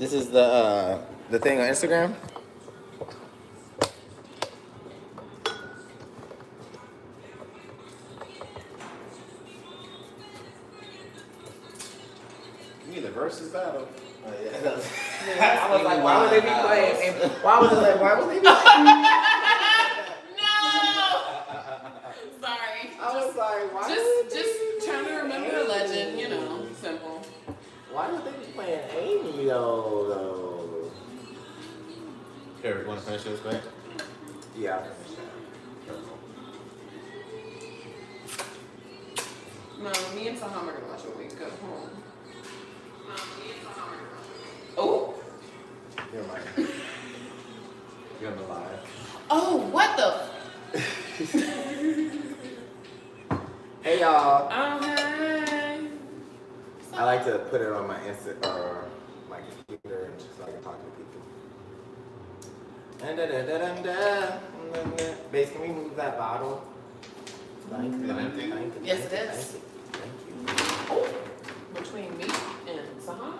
This is the thing on Instagram. Give me the versus battle. Oh, yeah. I was like, why would they be playing? And why would they be playing? Sorry. I was like, why? Just trying to remember a legend, you know, simple. Why would they be playing Amy though? Here, want to finish this, babe? Yeah. No, me and Saham are gonna watch it when we go home. Oh. You're mine. You're on the live. Oh, what the? Hey y'all. Oh, hey. I like to put it on my my computer so I can talk to people. Babe, can we move that bottle? Thank you. Thank you. Yes, it is. Thank you. Oh, between me and Saham.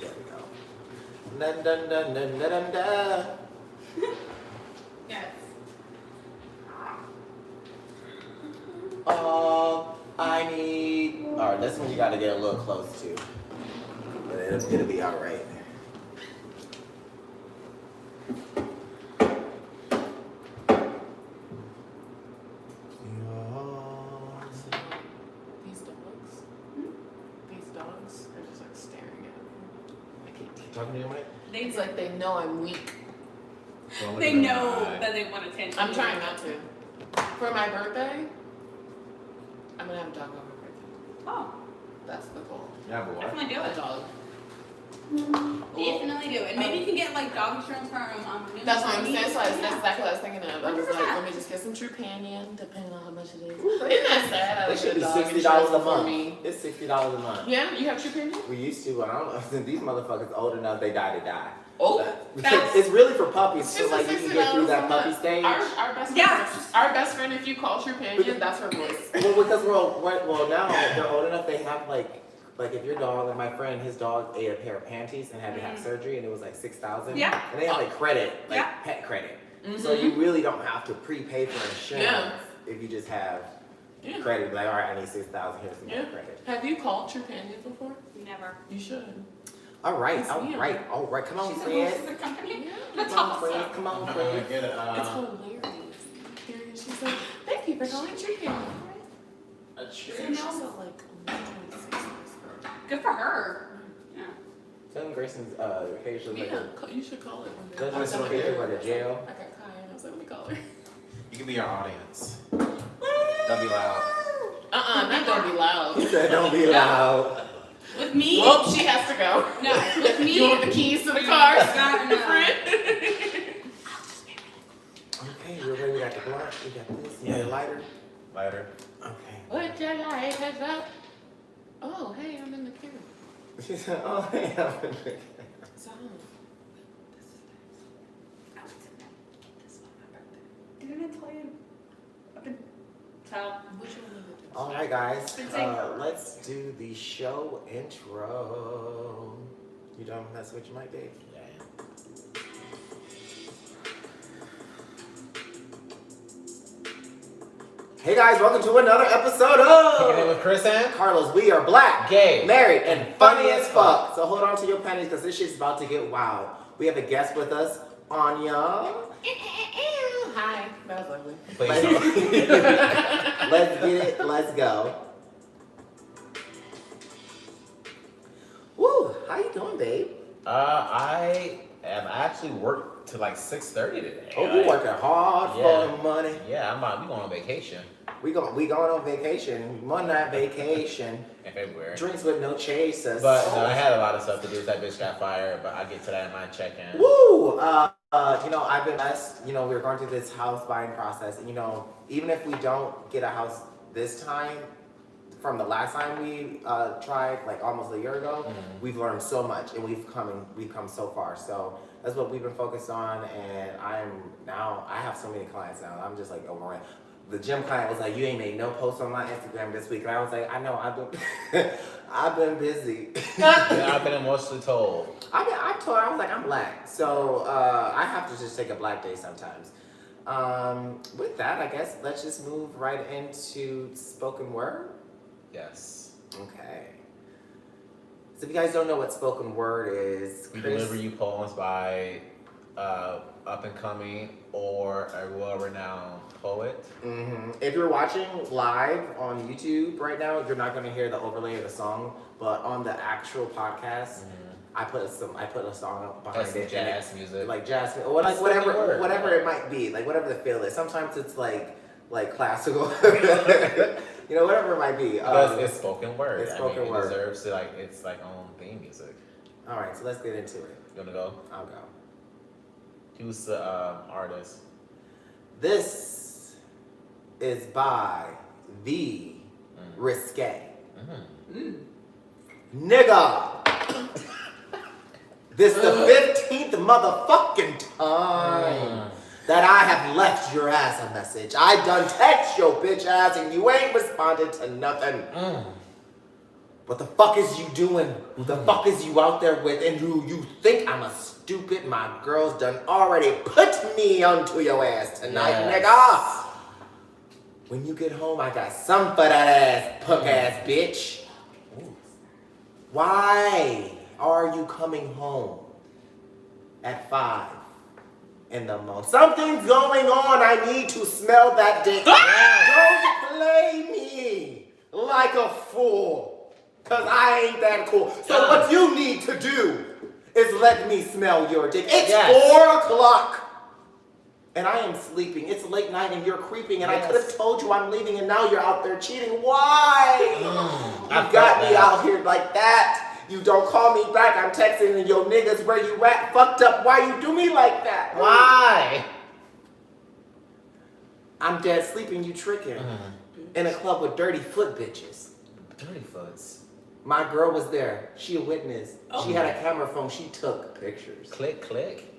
There we go. Dun dun dun dun dun dun dun. Yes. I need. Alright, this one you gotta get a little close to. But it'll be alright. These dogs are just like staring at me. I can't keep Talking to your mic? It's like they know I'm weak. They know that they want attention. I'm trying not to. For my birthday, I'm gonna have a dog on my birthday. Oh, That's the goal. Yeah, but what? definitely do A it. dog. Definitely do it. And maybe you can get like dog insurance from That's what I'm saying. So that's Yeah. exactly what I was thinking of. I was like, 100%. let me just get some Trupanion, depending on how much it is. Isn't that sad? I It would should get be dog $60 insurance a before month. me. It's $60 a month. Yeah, you have Trupanion? We used to, but I don't know. Since these motherfuckers old enough, they die to die. Oh, Because it's really for puppies, so It's like you can get through that puppy stage. Our best friend, Yes. our best friend, if you call Trupanion, that's her voice. Well, because well now they're old enough. They have like if your dog, like my friend, his dog ate a pair of panties and had to have surgery, and it was like $6,000. Yeah. And they have like credit, like Yeah. pet credit. Mm-hmm. So you really don't have to prepay for insurance Yeah. if you just have Yeah. credit. Like, all right, I need $6,000. Here's some Yeah. credit. Have you called Trupanion before? Never. You should. All right, It's all weird. right, all right. Come on, She's a friends. host of the company. Yeah. That's Come on, friends. awesome. Come on, I'm gonna friends. get It's hilarious. Period. She's like, thank you for calling Trupanion. a She's chair. also like 1.6. Good for her. Yeah. Tell them Grayson's page looks like Yeah, you should call it one day. doesn't it look like a jail? I got Kai and I was like, let me call her. You can be our audience. Don't be loud. Not gonna be loud. He said, "Don't be loud." With me? Well, she has to go. No, with me. You want the keys to the car? No. Friend? Okay, you're ready. We got the blunt. We got this. You got a lighter. Lighter. Okay. Put your lighters up. Oh, hey, I'm in the queue. She said, "Oh, yeah." So, Didn't I tell you? I've been child. which one is it? All right, guys. Been saying- Let's do the show intro. You don't mess with your mic, Dave? Yeah. Hey guys, welcome to another episode Kicking it of with Kris and Karlos. We are black, Gay, married, and funny as fuck. So hold on to your panties because this shit's about to get wild. We have a guest with us, Anya. Hi. That was ugly. please Let's don't. let's get it. Let's go. Woo! How you doing, babe? I am actually worked to like 6:30 today. Oh, you working hard for Yeah. the money. Yeah, we going on vacation We going on vacation. One night vacation. in February. Drinks with no chasers. But no, I had a lot of stuff to do. That bitch got fired, but I'll get to that in my check-in. Woo! I've been blessed. We're going through this house buying process. And, even if we don't get a house this time, from the last time we tried, like almost a year ago, we've learned so much and we've come so far. So that's what we've been focused on. And I have so many clients now. I'm just like overwhelmed. the gym client was like, "You ain't made no posts on my Instagram this week," and I was like, "I know, I've been, I've been busy." Yeah, I've been emotionally told. I told her, I was like, I'm black, so I have to just take a black day sometimes. With that, I guess let's just move right into spoken word. Yes. Okay. So if you guys don't know what spoken word is, We Kris, deliver you poems by up and coming or a well-renowned poet. If you're watching live on YouTube right now, you're not going to hear the overlay of the song, but on the actual podcast, I put a song up behind That's it. jazz music. Like jazz, or like whatever it might be, like whatever the feel is. Sometimes it's like classical, you know, whatever it might be. Because it's spoken word. It's spoken word. It deserves to it's like own theme music. All right, so let's get into it. You wanna go? I'll go. Who's the artist? This is by the Risque. Nigga. This the 15th motherfucking time that I have left your ass a message. I done text your bitch ass and you ain't responded to nothing. What the fuck is you doing? Who the fuck is you out there with? And who you think I'm a stupid? My girls done already put me onto your ass tonight, nigga. When you get home, I got some for that ass, punk ass bitch. Why are you coming home at 5 in the morning? Something's going on. I need to smell that dick. Don't play me like a fool, because I ain't that cool. So what you need to do is let me smell your dick. It's 4 o'clock. And I am sleeping. It's late night and you're creeping and I could have told you I'm leaving and now you're out there cheating. Why? You got me out here like that. You don't call me back. I'm texting and yo niggas where you at? Fucked up. Why you do me like that? Why? I'm dead sleeping. You tricking. In a club with dirty foot bitches. Dirty foots. My girl was there. She a witness. She had a camera phone. She took pictures. Click, click.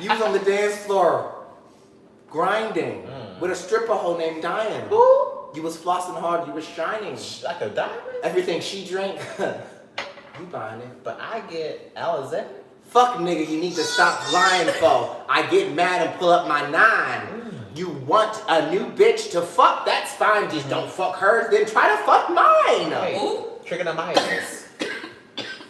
You was on the dance floor, grinding, with a stripper hoe named Diane. You was flossing hard, you was shining. Like a diamond? Everything she drank, you buying it. But I get Alizé. Fuck nigga, you need to stop lying for. I get mad and pull up my 9. You want a new bitch to fuck, that's fine, just don't fuck hers, then try to fuck mine. Hey, trigonometry.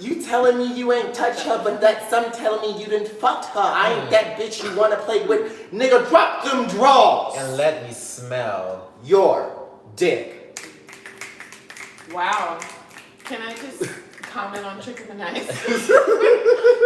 You telling me you ain't touched her, but that's some telling me you didn't fuck her. I ain't that bitch you wanna play with. Nigga, drop them draws. And let me smell your dick. Wow. Can I just comment on trichomoniasis?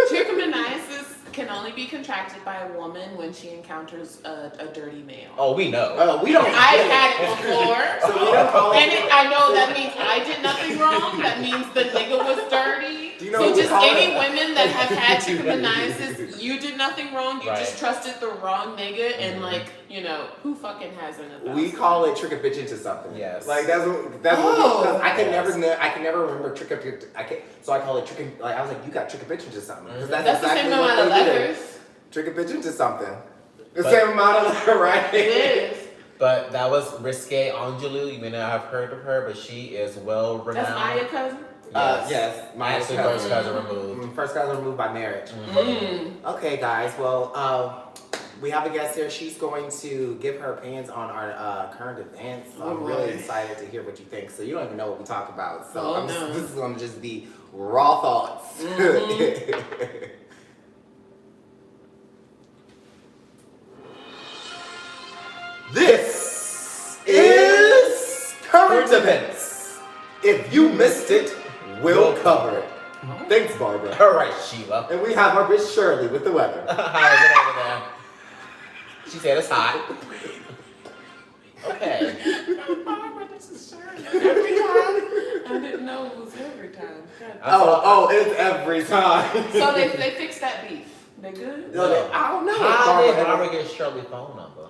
Trichomoniasis can only be contracted by a woman when she encounters a dirty male. Oh, we know. Oh, we don't. I've had it before. So we don't call And it. I know that means I did nothing wrong. That means the nigga was dirty. Do you know So what we just call any it? women that have had trichomoniasis, you did nothing wrong. You Right. just trusted the wrong nigga, and who fucking hasn't? We call it trick a bitch into something. Yes. Like that's what I can never remember trick a bitch. So I call it trick. Like I was like, you got trick a bitch into something. Because That's the same amount of letters. Trick a bitch into something. The But- same amount of letter, right? It is. But that was Risque Angelou. You may not have heard of her, but she is well renowned. That's Maya cousin. Yes. My Actually, first cousin removed. First cousin removed by marriage. Okay, guys. Well, we have a guest here. She's going to give her opinions on our current events. So I'm really excited to hear what you think. So you don't even know what we talk about. So this is going to just be raw thoughts. This is current events. If you missed it, we'll cover it. Thanks, Barbara. All right, Sheila. And we have our bitch Shirley with the weather. How is it over there? She said it's hot. Okay. Barbara, this is Shirley. Every time. I didn't know it was every time. It's every time. So they fixed that beef. They good? No, I don't know. How did Barbara Barbara get Shirley's phone number?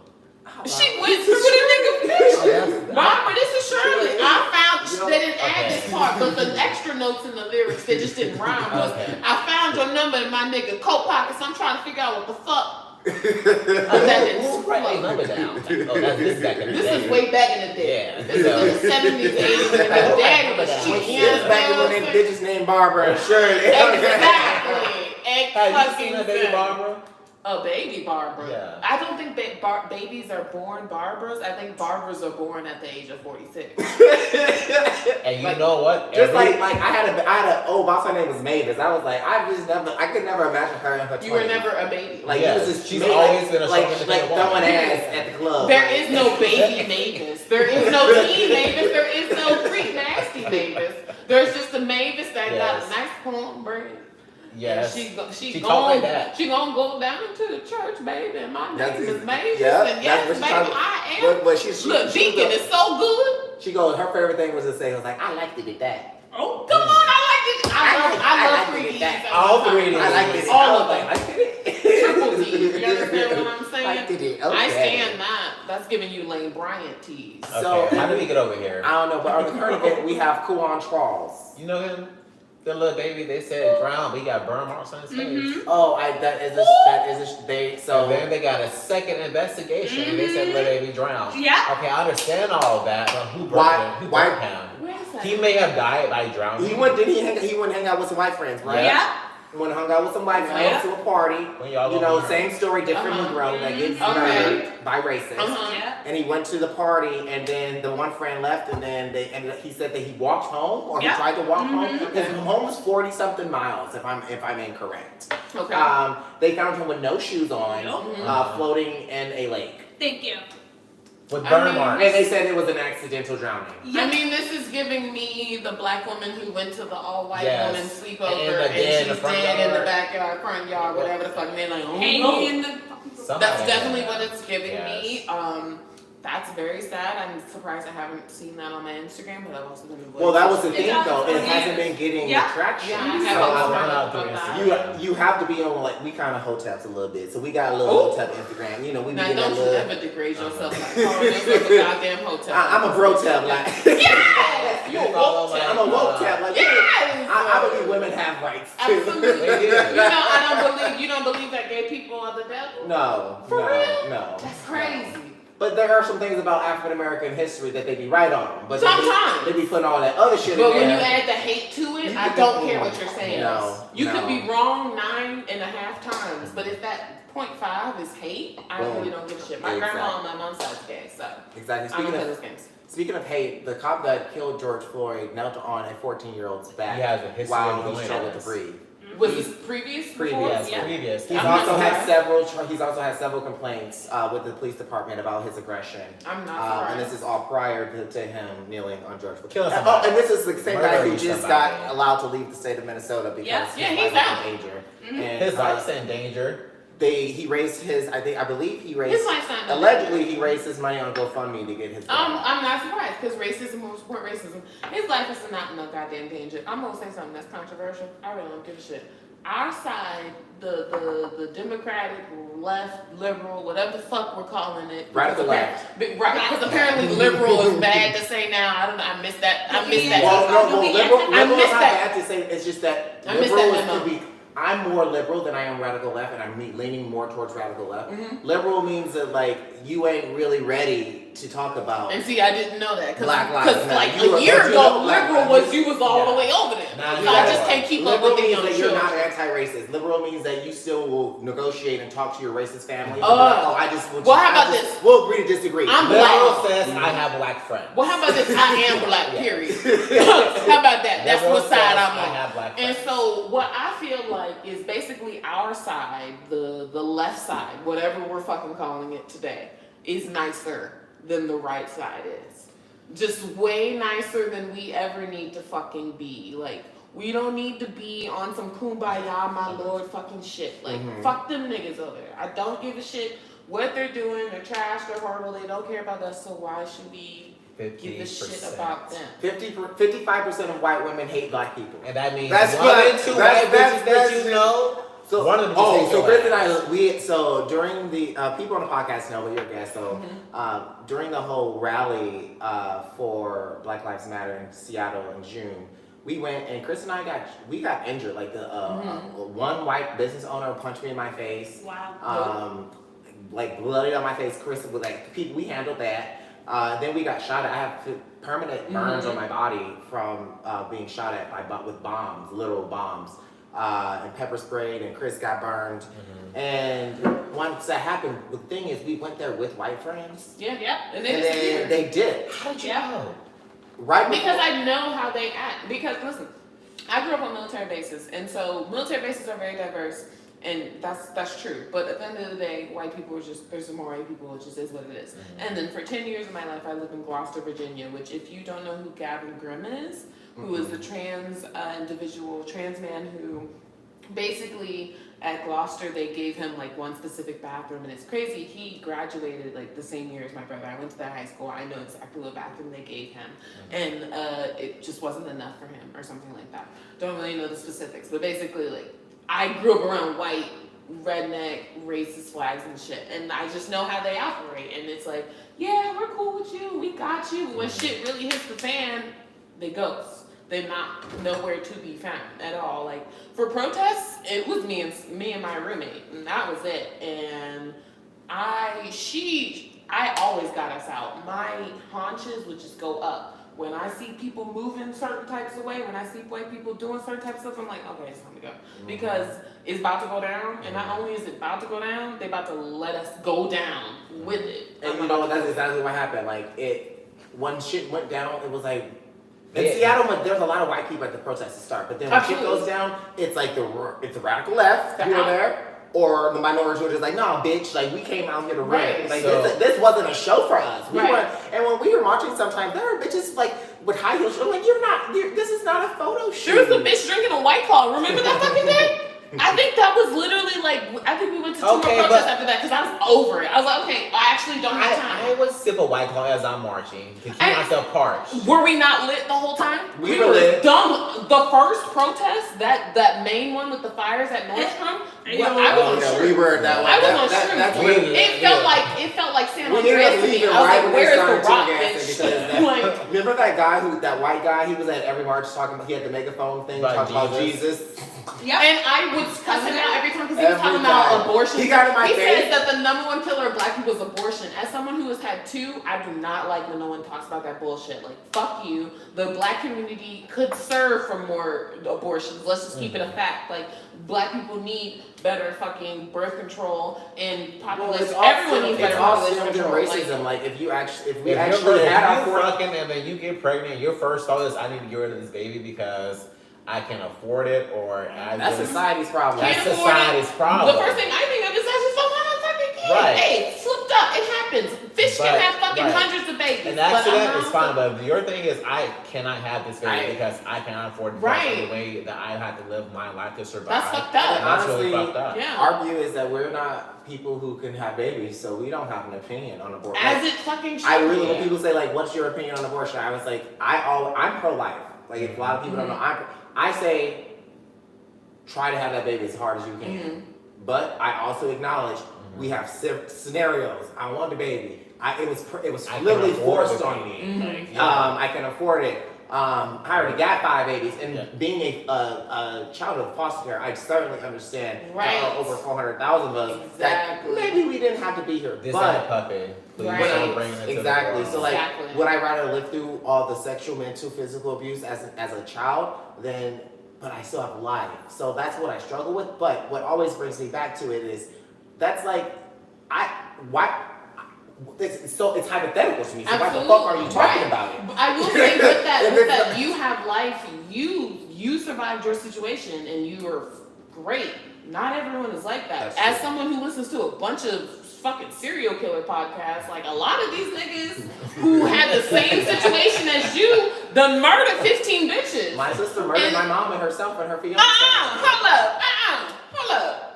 She went through the nigga. Mama, this is Shirley. I found they didn't add this part, but the extra notes in the lyrics they just didn't rhyme. Was I found your number in my nigga coat pockets. I'm trying to figure out what the fuck. That didn't write a number down. Oh, this is back in the day. This is way back in the day. Yeah. This is in the 70s, 80s, when my dad was cheating. This is back when they bitches named Barbara and Shirley. Exactly. Have you seen a baby Barbara? A baby Barbara. Yeah. I don't think babies are born Barbaras. I think Barbaras are born at the age of 46. And you know what? Just like I had a old boss, her name was Mavis. I was like, I could never imagine her in her 20s. You were never a baby. Like yes. you was just she's made, always been a like woman. throwing ass at the club. There is no baby Mavis. There is no teen Mavis. There is no freak nasty Mavis. There's just a Mavis that got a nice cornbread. Yes. She talk like that. She gonna go down to the church, baby, and my name is Mavis. Yeah, and yes, that's what baby, she I am. But she Look, Deacon is so good. She goes, her favorite thing was to say, I like to do that. Oh, come on, I like it. I love 3Ds. All 3Ds. I like this. All of them. I did it. Triple D. You understand what I'm saying? I did it. I Okay. stand that. That's giving you Lane Bryant tease. So how did we get over here? I don't know, but on the current event, we have Kuan Charles. You know him? The little baby, they said drowned, but he got burn marks on his face. Mm-hmm. Oh, So then they got a second investigation, and they said little baby drowned. Yeah. Okay, I understand all of that, but who burned him? Who burned him? Where is that? He may have died by drowning. He went and hang out with some white friends, right? Yeah. He went and hung out with some white friends to a party. When y'all You go know, home. same story, different Negro that gets murdered by racists. Yeah. And he went to the party, and then the one friend left, and then he said that he walked home, or he tried to walk home. His home was 40-something miles, if I'm incorrect. Okay. They found him with no shoes on, Nope. floating in a lake. Thank you. With burn I mean- marks. And they said it was an accidental drowning. I mean, this is giving me the black woman who went to the all-white Yes. woman sleepover And and dead in she's the front dead in the yard. backyard, front yard, whatever the fuck. And they're like, oh Hanging no. in the. Something That's like definitely that. what it's giving me. Yes. That's very sad. I'm surprised I haven't seen that on my Instagram, but I've also been avoiding Well, that was the social thing, media. though. It hasn't been getting traction. Yeah, I So haven't I heard found out about through that. you have to be on, like, we kind of hoteps a little bit. So we got a little Ooh. hotep Instagram. You know, we be Now, getting don't that you little. ever degrade yourself like calling yourself a goddamn hotel. I'm a bro-tep, like. Yes! You're a woke tap. I'm a woke-tep, like. Yes! I believe women have rights, too. Absolutely. They do. You don't believe that gay people are the devil? No, For real? no. That's crazy. But there are some things about African American history that they be right on. But Sometimes. they be putting all that other shit But in when you there. add the hate to it, I don't care what you're saying. No, You no. could be wrong 9.5 times, but if that 0.5 is hate, I really don't give a shit. My grandma on my mom's side is gay, so Exactly. I don't play those games. Speaking of hate, the cop that killed George Floyd knelt on a 14-year-old's back He has a history while of he doing struggled to this. breathe. Was this previous? Previous, Yeah. Previous. He's I'm not also had surprised. several complaints with the police department about his aggression. I'm not surprised. And this is all prior to him kneeling on George Floyd. Killing Oh, somebody. and this is the same guy who Murdering just somebody. got allowed to leave the state of Minnesota because Yeah, his he's life out. was in danger. And His life's in danger. he raised his. I believe he raised. His life's not in Allegedly, he raised his money on GoFundMe to get his. I'm not surprised because racism will support racism. His life is not in no goddamn danger. I'm gonna say something that's controversial. I really don't give a shit. Our side, the Democratic, left, liberal, whatever the fuck we're calling it. Radical left. Right, because apparently liberal is bad to say now. I don't know. I missed that. I missed that. Well, liberal I is not missed that. bad to say. It's just that I missed liberal that is memo. could be. I'm more liberal than I am radical left, and I'm leaning more towards radical left. Mhm. Liberal means that like you ain't really ready to talk about. And see, I didn't know that Black Lives because Matter. like You a are- year but you ago, know Black liberal Lives was you was all the way over there. Nah, So you I gotta- just can't keep up Liberal with the means young that you're children. not anti-racist. Liberal means that you still will negotiate and talk to your racist family. Oh. I just would. Well, how about this? We'll agree to disagree. I'm Liberal black. says I have black friends. Well, how about this? I am black, Yeah. period. How about that? That's Liberal what side says I'm I on. have black And friends. so what I feel like is basically our side, the left side, whatever we're fucking calling it today, is nicer than the right side is. Just way nicer than we ever need to fucking be. Like, we don't need to be on some kumbaya, my lord fucking shit. Like, fuck them niggas over there. I don't give a shit what they're doing. They're trash, they're horrible, they don't care about us, so why should we give a shit 50%. about them? 55% of white women hate black people. And that means That's one what- in two that's- white bitches that that's- you know So, one of them. so Kris and I, so during the people on the podcast know, but you're a guest. So during the whole rally for Black Lives Matter in Seattle in June, we went and Kris and I got injured. Like the one white business owner punched me in my face. Wow. Like bloody on my face. Kris was like, people, we handled that. Then we got shot at. I have permanent burns on my body from being shot at with bombs, literal bombs, and pepper sprayed. And Kris got burned. And once that happened, the thing is, we went there with white friends. Yeah. And then they did. How did you know? Right. Because I know how they act. Because listen, I grew up on military bases, and so military bases are very diverse. And that's true. But at the end of the day, white people are just, there's some more white people, it just is what it is. And then for 10 years of my life, I lived in Gloucester, Virginia, which if you don't know who Gavin Grimm is, who is the trans trans man who basically at Gloucester, they gave him like one specific bathroom, and it's crazy. He graduated like the same year as my brother. I went to that high school. I know exactly what bathroom they gave him, and it just wasn't enough for him or something like that. Don't really know the specifics, but basically like, I grew up around white, redneck, racist flags and shit, and I just know how they operate. And it's like, yeah, we're cool with you, we got you. When shit really hits the fan, they ghost. They're not nowhere to be found at all. Like for protests, it was me and my roommate, and that was it. And I always got us out. My haunches would just go up. When I see people moving certain types of way, when I see white people doing certain types of stuff, I'm like, okay, it's time to go. Because it's about to go down, and not only is it about to go down, they about to let us go down with it. And you know, that's exactly what happened. Like, when shit went down, it was like, in Seattle, there's a lot of white people at the protests to start, but then when shit goes down, it's like it's the radical left, here or there, or the minorities who are just like, nah, bitch, like, we came out here to run. Like, this wasn't a show for us. We weren't, and when we were marching sometimes, there were bitches, like, with high heels, I'm like, this is not a photo shoot. There was a bitch drinking a White Claw, remember that fucking day? I think that was literally like, I think we went to two more protests after that, because I was over it. I was like, okay, I actually don't have time. I would sip a White Claw as I'm marching to keep myself parched. Were we not lit the whole time? We were lit. Dumb. The first protest, that main one with the fires at Nordstrom, we were that one. I was on shroom. It felt like San Andreas to me. I was like, where is the rock, bitch? Remember that white guy, he was at every march talking about, he had the megaphone thing, talking about Jesus. Yeah, and I would cuss him out every time because he was talking about abortion. He got in my face. He says that the number one killer of black people is abortion. As someone who has had two, I do not like when no one talks about that bullshit. Like, fuck you. The black community could serve for more abortions. Let's just keep it a fact. Like, black people need better fucking birth control and population. Everyone needs better population control. Racism. Like, if we actually had our fucking and then you get pregnant, your first thought is, I need to get rid of this baby because I can afford it, or that's society's problem. That's society's problem. The first thing I think of is I just don't want a fucking kid. Right. Hey, slipped up. It happens. Fish can have fucking hundreds of babies. An accident is fine, but your thing is, I cannot have this baby because I cannot afford the way that I have to live my life to survive. That's fucked up. That's really fucked up. Yeah. Our view is that we're not people who can have babies, so we don't have an opinion on abortion. As it fucking should. When people say like, "What's your opinion on abortion?" I was like, I'm pro-life. Like, if a lot of people don't know, I say, try to have that baby as hard as you can. But I also acknowledge we have scenarios. I want the baby. It was literally forced on me. I can afford it. I already got 5 babies, and being a child of foster care, I certainly understand there are over 400,000 of us that maybe we didn't have to be here. This is a puppy. Exactly. So like, would I rather live through all the sexual, mental, physical abuse as a child but I still have life. So that's what I struggle with. But what always brings me back to it is, that's like, it's hypothetical to me. So why the fuck are you talking about it? I will say with that you have life, you survived your situation and you are great. Not everyone is like that. As someone who listens to a bunch of fucking serial killer podcasts, like, a lot of these niggas who had the same situation as you done murdered 15 bitches. My sister murdered my mom and herself and her fiance. Hold up.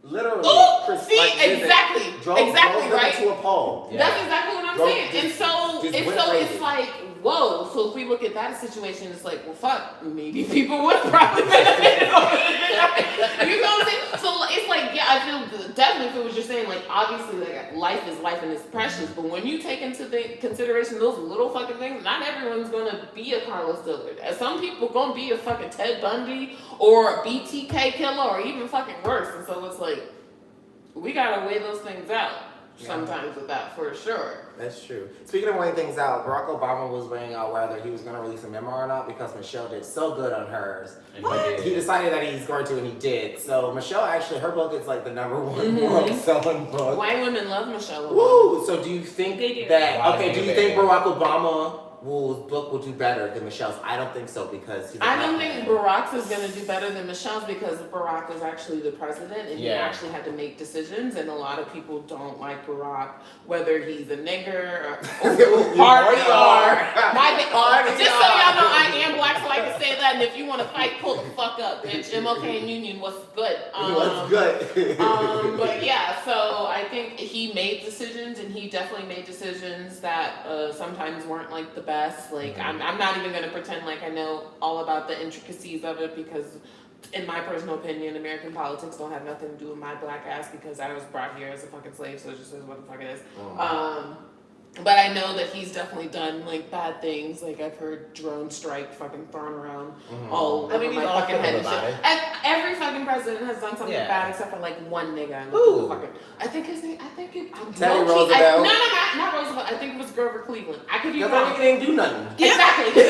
Literally. Ooh, see, exactly. Drove right. to a pole. That's exactly what what I'm saying. And so it's like, whoa. So if we look at that situation, it's like, well, fuck, maybe people would have probably benefited over it. You know what I'm saying? So it's like, yeah, I feel definitely what you're saying. Like, obviously, like, life is life and it's precious. But when you take into the consideration those little fucking things, not everyone's gonna be a Carlos Dillard. Some people gonna be a fucking Ted Bundy or a BTK killer or even fucking worse. And so it's like, we gotta weigh those things out sometimes with that, for sure. That's true. Speaking of weighing things out, Barack Obama was weighing out whether he was going to release a memoir or not because Michelle did so good on hers. He decided that he's going to, and he did. So Michelle, actually, her book is like the #1 world selling book. White women love Michelle Obama. Woo! So do you think They do. that? Okay, do you think Barack Obama's book will do better than Michelle's? I don't think so because he's a I black don't man. think Barack's is going to do better than Michelle's because Barack was actually the president and he actually had to make decisions, and a lot of people don't like Barack, whether he's a nigger or party or just so y'all know I am black, so I can say that. And if you want to fight, pull the fuck up, bitch. MLK and Union, what's good? What's good? But yeah, so I think he made decisions, and he definitely made decisions that sometimes weren't like the best. Like I'm not even gonna pretend like I know all about the intricacies of it because, in my personal opinion, American politics don't have nothing to do with my black ass because I was brought here as a fucking slave, so it just is what the fuck it is. But I know that he's definitely done like bad things. Like I've heard drone strike fucking thrown around all over my fucking head and shit. And every fucking president has done something bad except for like one nigga. I think his name. Teddy Roosevelt. No, not Roosevelt. I think it was Grover Cleveland. I could be wrong. That nigga didn't do nothing. Exactly.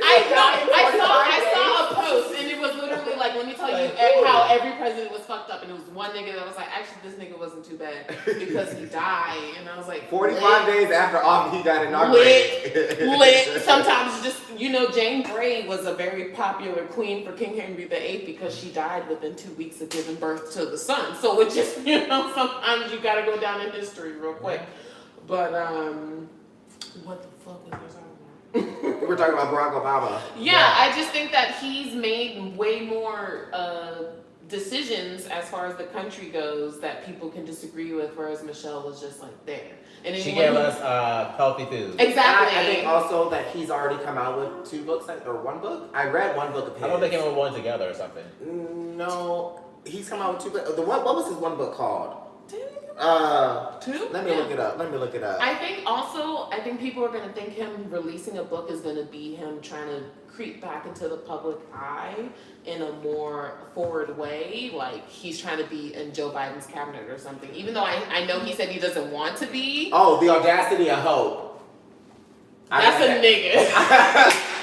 I saw a post and it was literally like, let me tell you how every president was fucked up, and it was one nigga that was like, actually this nigga wasn't too bad because he died, and I was like, 45 days after he got inaugurated. Lit. Sometimes just, Jane Grey was a very popular queen for King Henry VIII because she died within 2 weeks of giving birth to the son. So it just, sometimes you gotta go down in history real quick. But what the fuck was this? We're talking about Barack Obama. Yeah, I just think that he's made way more decisions as far as the country goes that people can disagree with, whereas Michelle was just like there. And she gave us healthy food. Exactly. I think also that he's already come out with 2 books or 1 book. I read 1 book of his. I thought they came out with 1 together or something. No, he's come out with 2 books. What was his 1 book called? 2? Let me look it up. I think people are going to think him releasing a book is going to be him trying to creep back into the public eye in a more forward way. Like he's trying to be in Joe Biden's cabinet or something. Even though I know he said he doesn't want to be. Oh, The Audacity of Hope. That's a nigga.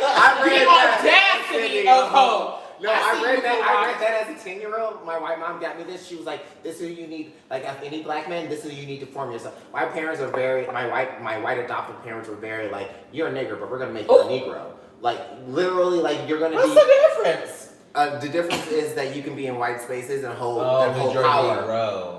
I read The Audacity of Hope. No, I read that as a 10-year-old. My white mom got me this. She was like, "This is who you need. Like, as any black man, this is who you need to form yourself." My parents are my white adopted parents were very like, "You're a nigger, but we're gonna make you a Negro." Like, literally, like you're gonna be. What's the difference? The difference is that you can be in white spaces and hold you're power. Negro.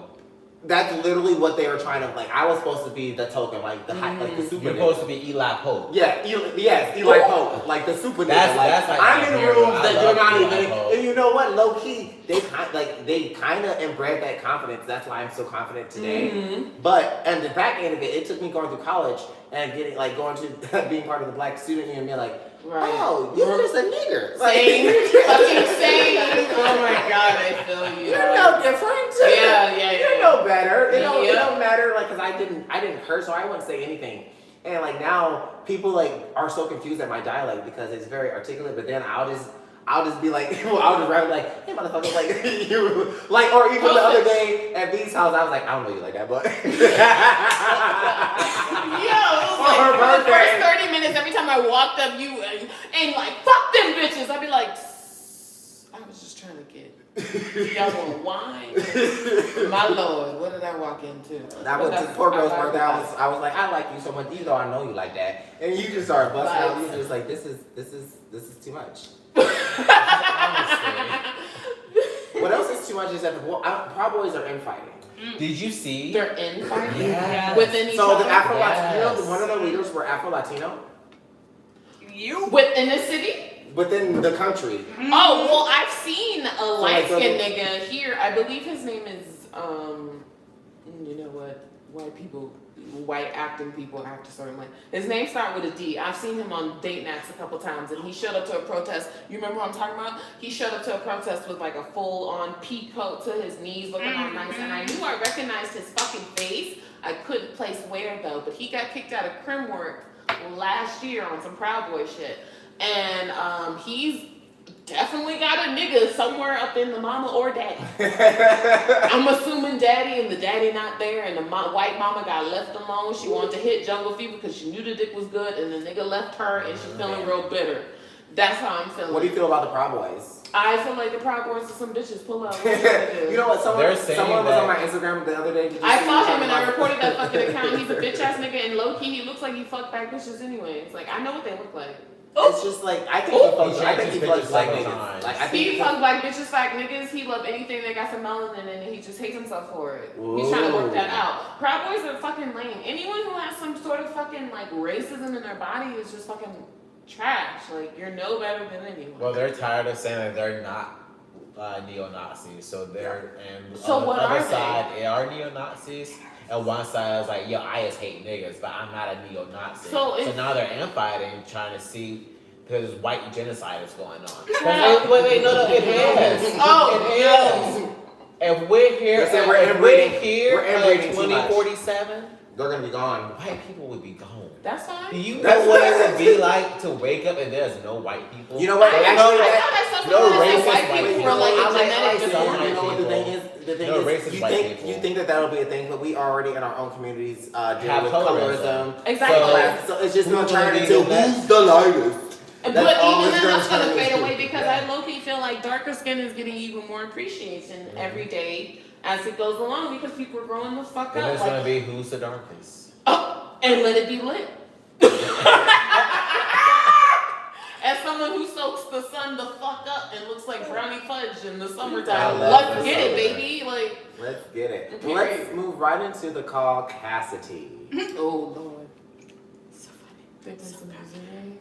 That's literally what they were trying to like. I was supposed to be the token, like the like the super. You're supposed to be Eli Pope. Yeah, Eli Pope, like the super. That's like I'm in rooms that you're not Eli even. Pope. And you know what? Low key, they kind of inbred that confidence. That's why I'm so confident today. But and the back end of it took me going through college and getting going to being part of the Black Student Union and being like. Right. Oh, you're just a nigger. Same. Fucking same. Oh my god, I feel you. You're no different. Yeah. You're no better. It don't matter. Like, cause I didn't curse, so I wouldn't say anything. And like now, people are so confused at my dialect because it's very articulate. But then I'll just be like, I'll just rap like, hey motherfucker, like you, like, or even the other day at B's house, I was like, I don't know you like that, but. For the first 30 minutes, every time I walked up, you and like, fuck them bitches. I'd be like, I was just trying to get, y'all want wine? My lord, what did I walk into? That was the poor girl's birthday. I was like, I like you so much, even though I know you like that, and you just started busting out. You just like, this is too much. What else is too much is that Proud Boys are infighting. Did you see? They're infighting within each other. So the Afro-Latino, one of the leaders were Afro-Latino? Within the city? Within the country. Oh, well, I've seen a light-skinned nigga here. I believe his name is, you know what, white acting people act a certain way. His name starts with a D. I've seen him on Date Nights a couple times, and he showed up to a protest. You remember what I'm talking about? He showed up to a protest with like a full-on pea coat to his knees, looking all nice, and I knew I recognized his fucking face. I couldn't place where though, but he got kicked out of crim work last year on some Proud Boy shit, and he's definitely got a nigga somewhere up in the mama or daddy. I'm assuming daddy, and the daddy not there, and the white mama got left alone. She wanted to hit Jungle Fever because she knew the dick was good, and the nigga left her, and she's feeling real bitter. That's how I'm feeling. What do you feel about the Proud Boys? I feel like the Proud Boys are some bitches. Pull up. You know what? Someone was on my Instagram the other day. I saw him and I reported that fucking account. He's a bitch ass nigga, and low key he looks like he fucked back bitches anyways. Like I know what they look like. It's just like I think he fucks black niggas. Like he fucks black bitches, fat niggas. He love anything that got some melanin in it. He just hates himself for it. He's trying to work that out. Proud Boys are fucking lame. Anyone who has some sort of fucking like racism in their body is just fucking trash. Like you're no better than anyone. Well, they're tired of saying that they're not neo-Nazis, so they're and so on the what other are side they are neo-Nazis. And one side is like, yo, I just hate niggas, but I'm not a neo-Nazi. So now they're infighting, trying to see, because white genocide is going on. Wait, no, it is. It is. If we're here, in 2047, they're gonna be gone. White people would be gone. That's fine. Do you know what it would be like to wake up and there's no white people? You know what? I thought no racist white people were like a genetic disorder. You know what the thing is? The thing is, you think that that'll be a thing, but we already in our own communities deal with colorism. Exactly. So it's just gonna turn into who's the lightest. But even then, that's gonna fade away because I low-key feel like darker skin is getting even more appreciation every day as it goes along because people are growing the fuck up. And it's gonna be who's the darkest. Oh, and let it be lit. As someone who soaks the sun the fuck up and looks like brownie fudge in the summertime, let's get it, baby. Like, let's get it. Okay. Let's move right into the caucasity. Oh Lord, so funny. They play some music.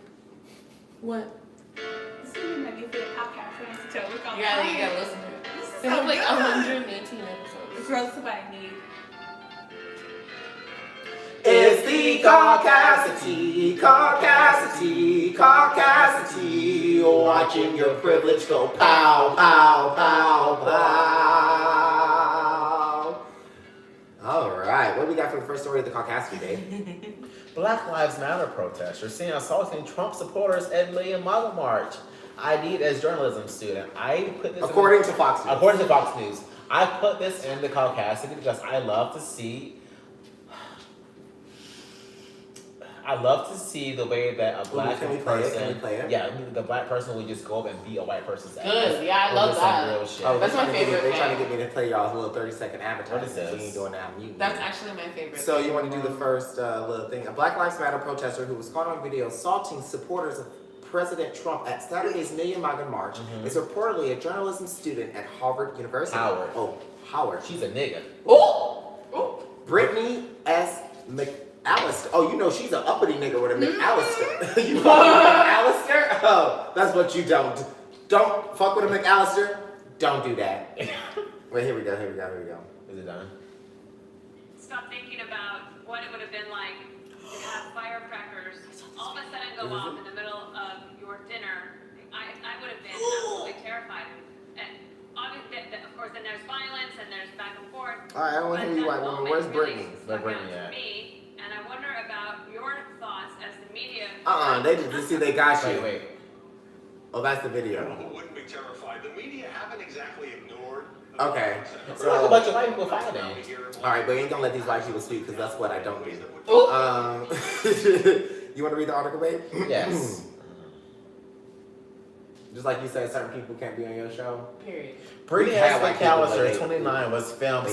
What? This movie might be for the podcast. I want to tell. Look on. You gotta listen to it. This is they so have like good. 118 episodes. The growth of what I need. It's the caucasity, caucasity, caucasity. Watching your privilege go pow, pow, pow, pow. All right, what do we got for the first story of the caucasity, Dave? Black Lives Matter protesters seen assaulting Trump supporters at Million MAGA March. ID'd as journalism student. I put this according to Fox News. According to Fox News. I put this in the caucasity because I love to see the way that a black person, the black person would just go up and beat a white person's ass. Good, yeah, I love that. Real shit. Oh, that's my favorite. They're trying to get me to play y'all's little 30-second advertisement. What is this? We ain't doing that. That's actually my favorite. So you want to do the first little thing? A Black Lives Matter protester who was caught on video assaulting supporters of President Trump at Saturday's Million MAGA March is reportedly a journalism student at Harvard University. Howard. She's a nigga. Oh. Brittany S. McAllister. Oh, you know she's an uppity nigga with a McAllister. You fuck with a McAllister? Oh, that's what you don't. Don't fuck with a McAllister. Don't do that. Wait, here we go. Is it done? Stop thinking about what it would have been like to have firecrackers all of a sudden go off in the middle of your dinner. I would have been absolutely terrified. And obviously, of course, then there's violence and there's back and forth. All right, I want to hear you, white woman. Where's Brittany? Where's Brittany at? Me, and I wonder about your thoughts as the media. They got you. Wait. Oh, that's the video. Who wouldn't be terrified? The media haven't exactly ignored. Okay. So a bunch of white people fighting. All right, but you ain't gonna let these white people speak because that's what I don't do. You want to read the article, babe? Yes. Just like you said, certain people can't be on your show. Period. Brittany McAllister, 29, was filmed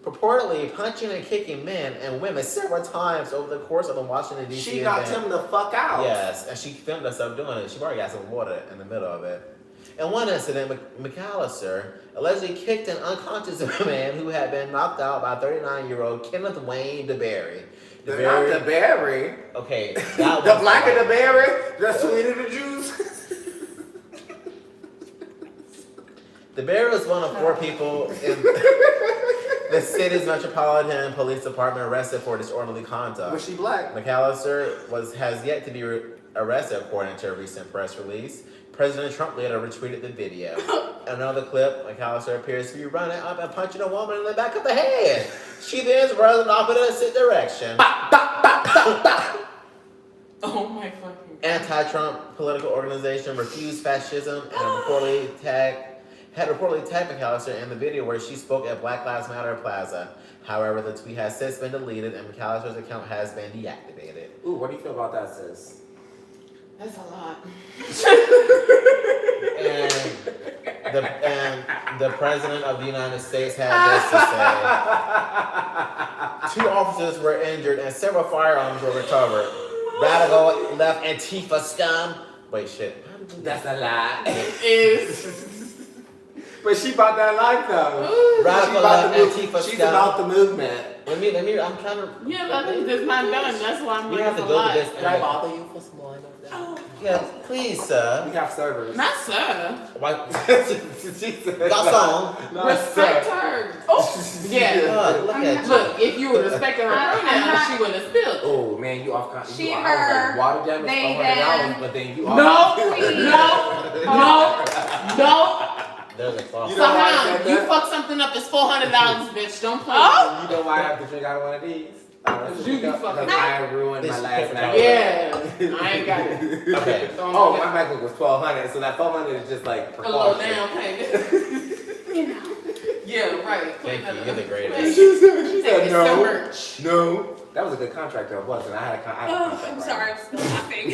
purportedly punching and kicking men and women several times over the course of the Washington, D.C. She knocked him the fuck out. Yes, and she filmed herself doing it. She already got some water in the middle of it. In one incident, McAllister allegedly kicked an unconscious man who had been knocked out by 39-year-old Kenneth Wayne DeBerry. Not DeBerry. Okay, that the blacker the berry, the sweeter the juice. DeBerry was one of four people in... The city's Metropolitan Police Department arrested for disorderly conduct. Was she black? McAllister has yet to be arrested, according to a recent press release. President Trump later retweeted the video. In another clip, McAllister appears to be running up and punching a woman in the back of the head. She then runs off in the opposite direction. Oh my fucking God. Anti-Trump political organization Refuse Fascism and had reportedly tagged McAllister in the video where she spoke at Black Lives Matter Plaza. However, the tweet has since been deleted and McAllister's account has been deactivated. Ooh, what do you feel about that, sis? That's a lot. And the President of the United States had this to say. 2 officers were injured and several firearms were recovered. Radical left Antifa scum. Wait, shit. That's a lie. It is. But she bought that life though. Radical left Antifa She's scum. about the movement. Let me, I'm trying to. Yeah, but I think that's not done. That's why I'm You like, have to it's a go to lot. this. Can I bother you for some more of that? Yeah, please, sir. We have servers. Not sir. Why? She said, Garçon. Respect her. Oh, yeah. God, look at you. Look, if you would respect her pronouns, she would have spilled. Oh man, you off. She, I was her, like, water damage, they, $400, but then you off. No. There's a clause. You know why I Somehow, said you that? fuck something up, it's $400, bitch. Don't play. You know why I have to drink out of one of these? You be fucking- Because I ruined my This last paper night. Yeah, I ain't got it. Okay. Oh, my MacBook was $1,200, so that $400 is just like A little precaution. down payment. You know. Yeah, right. Thank you. You're the greatest. She said It's no. so merch. No. That was a good contract though, wasn't it? I had a contract. I'm right sorry, now. I'm still laughing.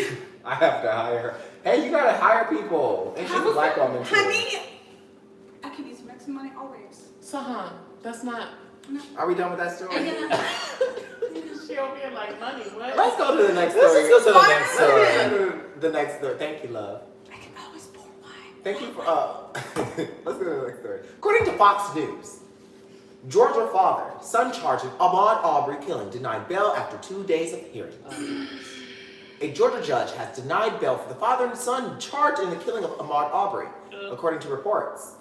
I have to hire her. Hey, you gotta hire people. And she's a black woman too. Honey, I could use some money always. Sahan, that's not. Are we done with that story? She over here like money, what? Let's go to the next story. Let's go to the next story. Let's go to the next story. Thank you, love. I can always pour wine. Thank you for, let's go to the next story. According to Fox News, Georgia father, son charged in Ahmaud Arbery killing, denied bail after 2 days of hearings. A Georgia judge has denied bail for the father and son charged in the killing of Ahmaud Arbery, according to reports.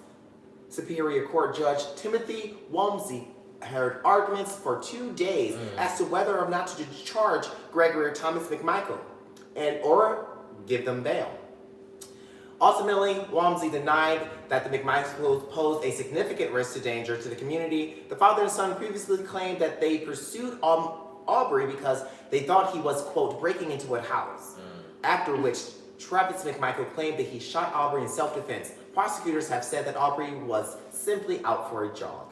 Superior Court Judge Timothy Walmsley heard arguments for 2 days as to whether or not to discharge Gregory or Thomas McMichael or give them bail. Ultimately, Walmsley denied that the McMichaels posed a significant risk to danger to the community. The father and son previously claimed that they pursued Arbery because they thought he was, quote, breaking into a house. After which, Travis McMichael claimed that he shot Arbery in self-defense. Prosecutors have said that Arbery was simply out for a jog.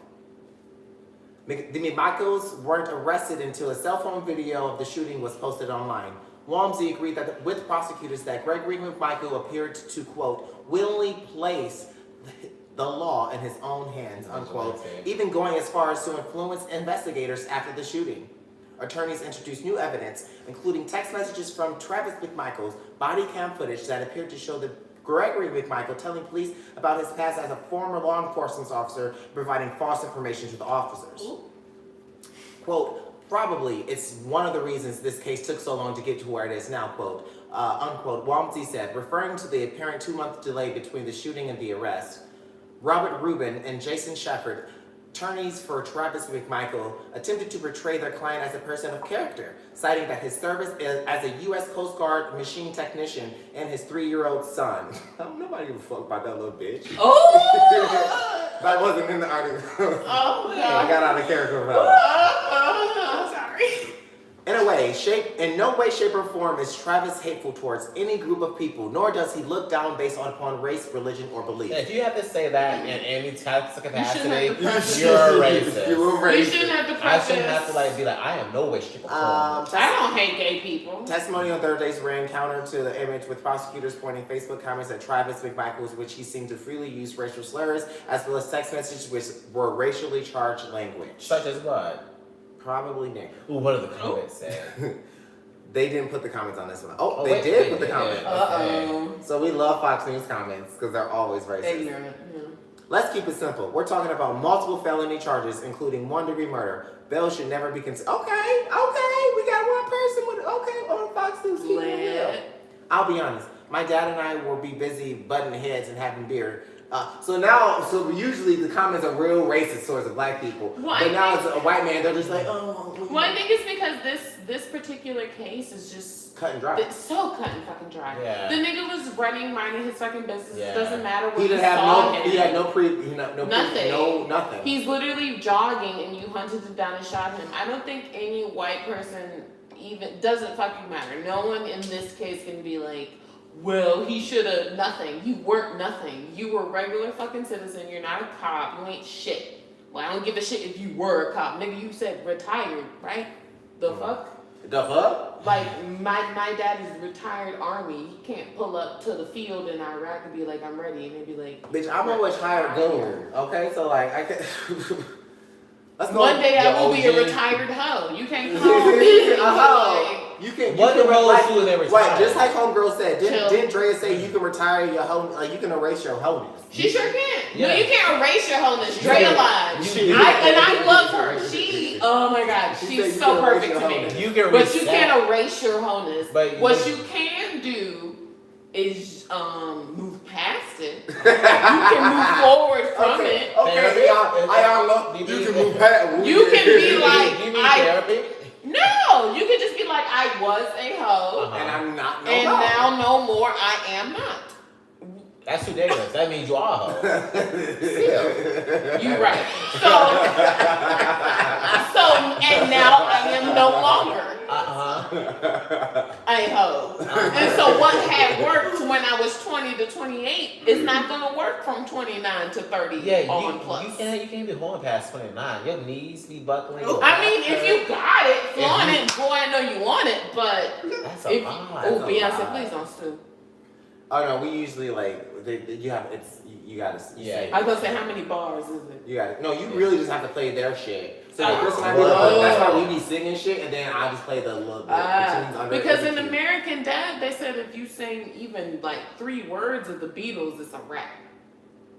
The McMichaels weren't arrested until a cell phone video of the shooting was posted online. Walmsley agreed with prosecutors that Gregory McMichael appeared to, quote, willingly place the law in his own hands, unquote, even going as far as to influence investigators after the shooting. Attorneys introduced new evidence, including text messages from Travis McMichael's body cam footage that appeared to show that Gregory McMichael telling police about his past as a former law enforcement officer, providing false information to the officers. Quote, probably it's one of the reasons this case took so long to get to where it is now, quote, unquote, Walmsley said, referring to the apparent 2-month delay between the shooting and the arrest. Robert Rubin and Jason Shepard, attorneys for Travis McMichael, attempted to portray their client as a person of character, citing that his service as a U.S. Coast Guard machine technician and his 3-year-old son. Nobody give a fuck about that little bitch. Oh! That wasn't in the article. Oh, no. I got out of character about it. Sorry. In no way, shape, or form is Travis hateful towards any group of people, nor does he look down based upon race, religion, or belief. If you have to say that in any type of capacity, have to practice. you're a racist. You're a You racist. shouldn't have to I practice. shouldn't have to be like, I am no way, shape, or form. I don't hate gay people. Testimony on Thursdays ran counter to the image, with prosecutors pointing Facebook comments at Travis McMichael, which he seemed to freely use racial slurs, as well as text messages which were racially charged language. Such as what? Probably nigger. Ooh, what do the comments say? They didn't put the comments on this one. Oh, They wait, did they put the did. comments. Uh-oh. So we love Fox News comments because they're always racist. Ignorant. Yeah. Let's keep it simple. We're talking about multiple felony charges, including 1-degree murder. Bail should never be considered. Okay, we got one person with, on Fox News. Keep it real. Lit. I'll be honest. My dad and I will be busy butting heads and having beer So usually the comments are real racist towards the black people. Well, but now it's a white man, they're just like, oh. Well, I think it's because this particular case is just cut and dry. It's so cut and fucking dry. Yeah. The nigga was minding his fucking business. Yeah. It doesn't matter what He didn't have nothing. He's literally jogging and you hunted him down and shot him. I don't think any white person even doesn't fucking matter. No one in this case can be like, well, he should have nothing. You weren't nothing. You were a regular fucking citizen. You're not a cop. You ain't shit. Well, I don't give a shit if you were a cop. Nigga, you said retired, right? The fuck? The fuck? Like, my dad is retired Army. He can't pull up to the field in Iraq and be like, I'm ready. And they'd be like, bitch, I'm a retired goon. Okay, so like, I can... One day I will be a retired hoe. You can't call me a hoe. You can Right, just like homegirl said. Didn't Drea say you can retire your hoe? Like you can erase your wholeness? She sure can. Yeah. No, you can't erase your wholeness. Drea lied. I love her. Oh my god, she's so perfect to me. But you can't erase your wholeness. But what you can do is move past it. You can move forward from it. Okay, you can move past it. You can be like, therapy? No, you can just be like, I was a hoe, and I'm not. Now no more. I am not. That's too dangerous. That means you are a hoe. Still, you right. So and now I am no longer a hoe. And so what had worked when I was 20 to 28 is not gonna work from 29 to 30 on plus. You can't be going past 29. Your knees be buckling. I mean, if you got it, flaunt it, boy, I know you want it, but that's if Beyonce, please don't sue. Oh no, we usually like you gotta. I was gonna say, how many bars is it? You gotta. No, you really just have to play their shit. So Kris and I that's why we be singing shit, and then I just play the tunes under. Because in American Dad, they said if you sing even like 3 words of the Beatles, it's a rap.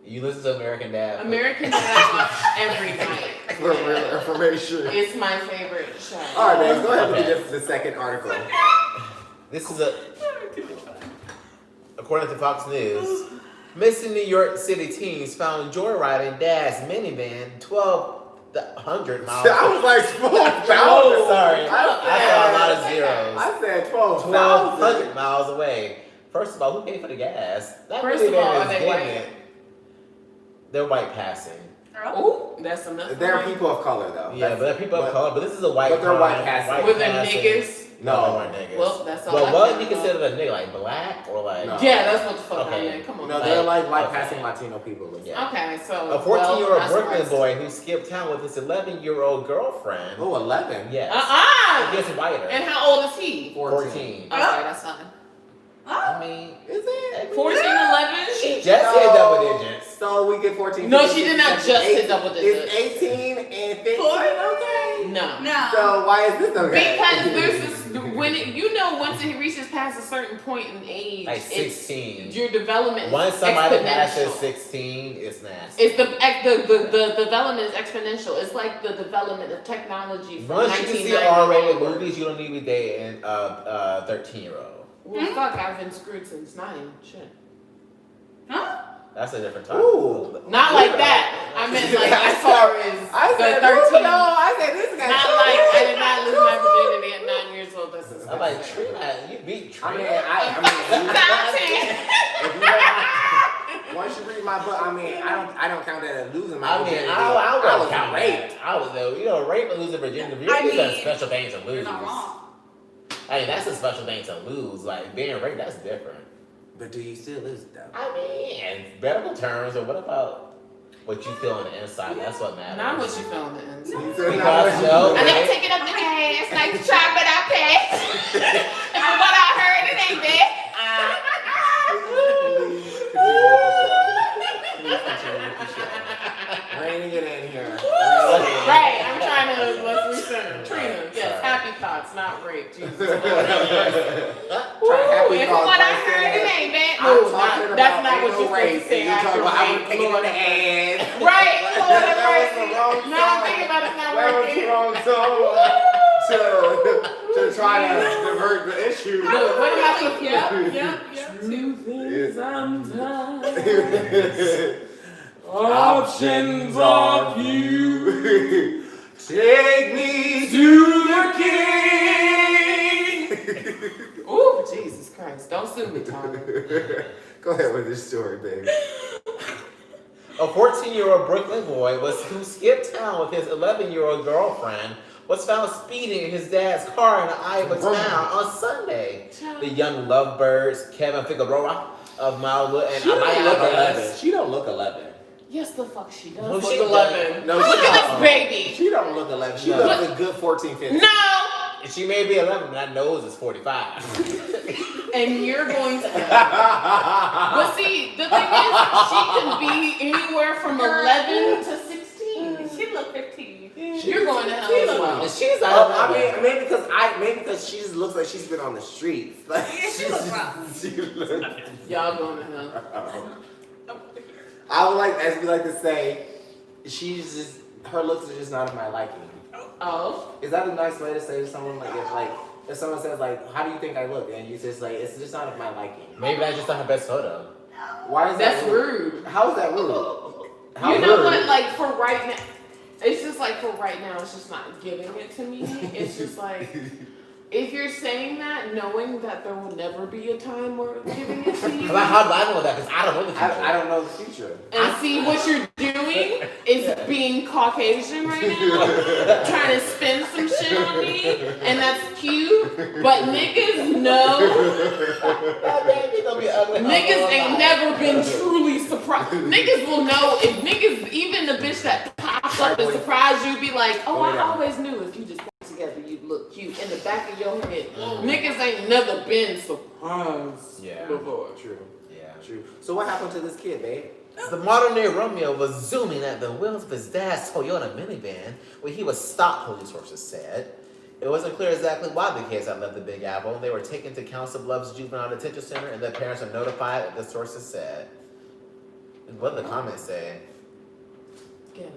You listen to American Dad. American Dad every night. For real information. It's my favorite show. All right, man. Go ahead and read the second article. This is according to Fox News, missing New York City teens found joyriding dad's minivan 1,200 miles. I was like 12,000. Sorry, I saw a lot of zeros. I said 12,000. 1,200 miles away. First of all, who paid for the gas? First of all, are they white? They're white passing. Oh, that's enough. They're people of color though. Yeah, but they're people of color. But this is a white. But they're white passing. With the niggas. No, they're niggas. Well, that's all. But what would you consider a nigga? Like black or like? No. Yeah, that's what the fuck I mean. Come on. No, they're like white passing Latino people. Yeah. Okay, so a 14-year-old Brooklyn boy who skipped town with his 11-year-old girlfriend. Oh, 11. Yes. It gets whiter. And how old is he? 14. Okay, that's fine. I mean, is it 14, 11? She just hit double digits. So we get 14. No, she did not just hit double digits. It's 18 and 15. Okay. No. So why is this okay? Because there's this once it reaches past a certain point in age, like 16, your development. Once somebody passes 16, it's nasty. It's the development is exponential. It's like the development of technology from Once you can see R-rated movies, you don't need to be dating a 13-year-old. Well, fuck, I've been screwed since 9. Shit. Huh? That's a different topic. Ooh. Not like that. I meant like as far as the 13. No, I said this guy. Not like I did not lose my virginity at 9 years old. This is. I'm like, Trina, you beat Trina. Once you read my book, I don't count that as losing my I virginity. was count raped. I was rape and losing virginity. Really, that's a special thing to lose. You're not wrong. I mean, that's a special thing to lose. Like being raped, that's different. But do you still lose it though? I mean, in medical terms, or what about what you feel on the inside? That's what matters. Not what you feel on the inside. Because I never take it up the ass like the chop it out pass. And from what I heard, it ain't bad. Reining it in here. Right, I'm trying to let's recenter. Trina, yes, happy thoughts, not rape. Jesus. Ooh, and from what I heard, it ain't bad. No, that's not what you're supposed to say. You're talking about I would take it on the ass. Right, Lord have mercy. No, I'm thinking about it's not working. That was the wrong song to try to divert the issue. Look, what am I supposed to do? Yeah. Truth is I'm tired. Options of you. Take me To the king. Ooh, Jesus Christ. Don't sue me, Tommy. Go ahead with your story, baby. A 14-year-old Brooklyn boy who skipped town with his 11-year-old girlfriend was found speeding in his dad's car in the Iowa town on Sunday. The young lovebirds, Kevin Figueroa of Mildwood and Amaya. She don't look 11. Yes, the fuck she does. No, Look she 11. No, Look she at this baby. She don't look 11. She No. looks a good 14, 15. No. She may be 11, but that nose is 45. And you're going to But see, the thing is, she could be anywhere from 11 to 16. She look 15. You're going to hell as well. And she's I mean, maybe because she just looks like she's been on the streets. Like, Yeah, she look rough. she look- Y'all going to hell. I would like, as we like to say, her looks are just not of my liking. Oh. Is that a nice way to say to someone, if someone says how do you think I look, and you just it's just not of my liking. Maybe that's just not her best photo. Why is That's that rude. How is that rude? How You know rude? what? Like for right now, it's just like for right now, it's just not giving it to me. It's just like if you're saying that, knowing that there will never be a time where giving it to you. How do I know that? Because I don't know the future. I don't know the future. And see what you're doing is being Caucasian right now, trying to spin some shit on me, and that's cute. But niggas know. Niggas ain't never been truly surprised. Niggas will know if niggas, even the bitch that pops up and surprise you, be like, oh, I always knew if you just got together, you'd look cute. In the back of your head, niggas ain't never been surprised before. True. Yeah. True. So what happened to this kid, babe? The modern-day Romeo was zooming at the wheels of his dad's Toyota minivan when he was stopped, police sources said. It wasn't clear exactly why the kids had left the Big Apple. They were taken to Council Bluffs Juvenile Detention Center, and their parents were notified, the sources said. What did the comments say? Get 'em.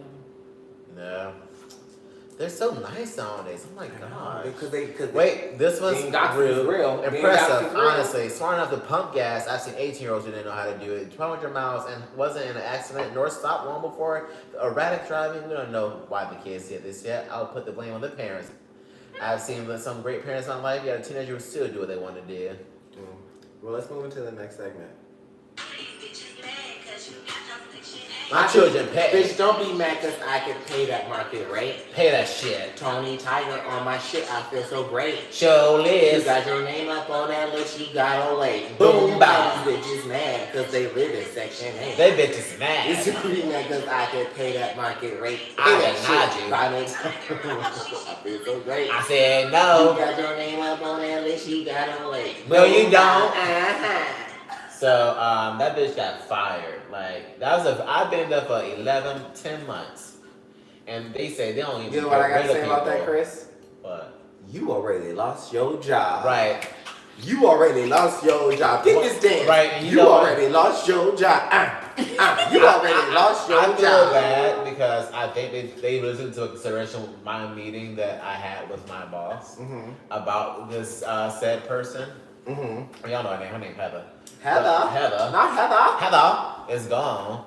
No. They're so nice nowadays. I'm like, God. Wait, this was being doxxed is real. Being doxxed impressive, is real. honestly. Smart enough to pump gas. I've seen 18-year-olds who didn't know how to do it. 1,200 miles and wasn't in an accident nor stopped long before. Erratic driving. We don't know why the kids did this yet. I'll put the blame on the parents. I've seen some great parents in my life. Yeah, a teenager who still do what they want to do. Well, let's move into the next segment. My children pay. Bitch, don't be mad because I can pay that market rate. Pay that shit. Tony Tiger on my shit, I feel so great. Show You Liz. got your name up on that list, you got on late. Boom, bow. These bitches mad because they live in Section 8. They bitches mad. It's be mad because I can pay that market rate. I Pay that denied shit. you. Tony Tiger. I feel so great. I said You no. got your name up on that list, you got on late. No, you don't. Uh-huh. So, that bitch got fired. Like, I've been there for 10 months. And they say they don't even You know what I get gotta rid say of about that, people. Chris? What? You already lost your job. Right. You already lost your job. Get this dance. Right, and you You know what? already lost your job. You already lost your I feel job. bad because I think they listened to a consideration of my meeting that I had with my boss about this said person. Y'all know her name. Her name's Heather. Heather. Not Heather. Heather is gone.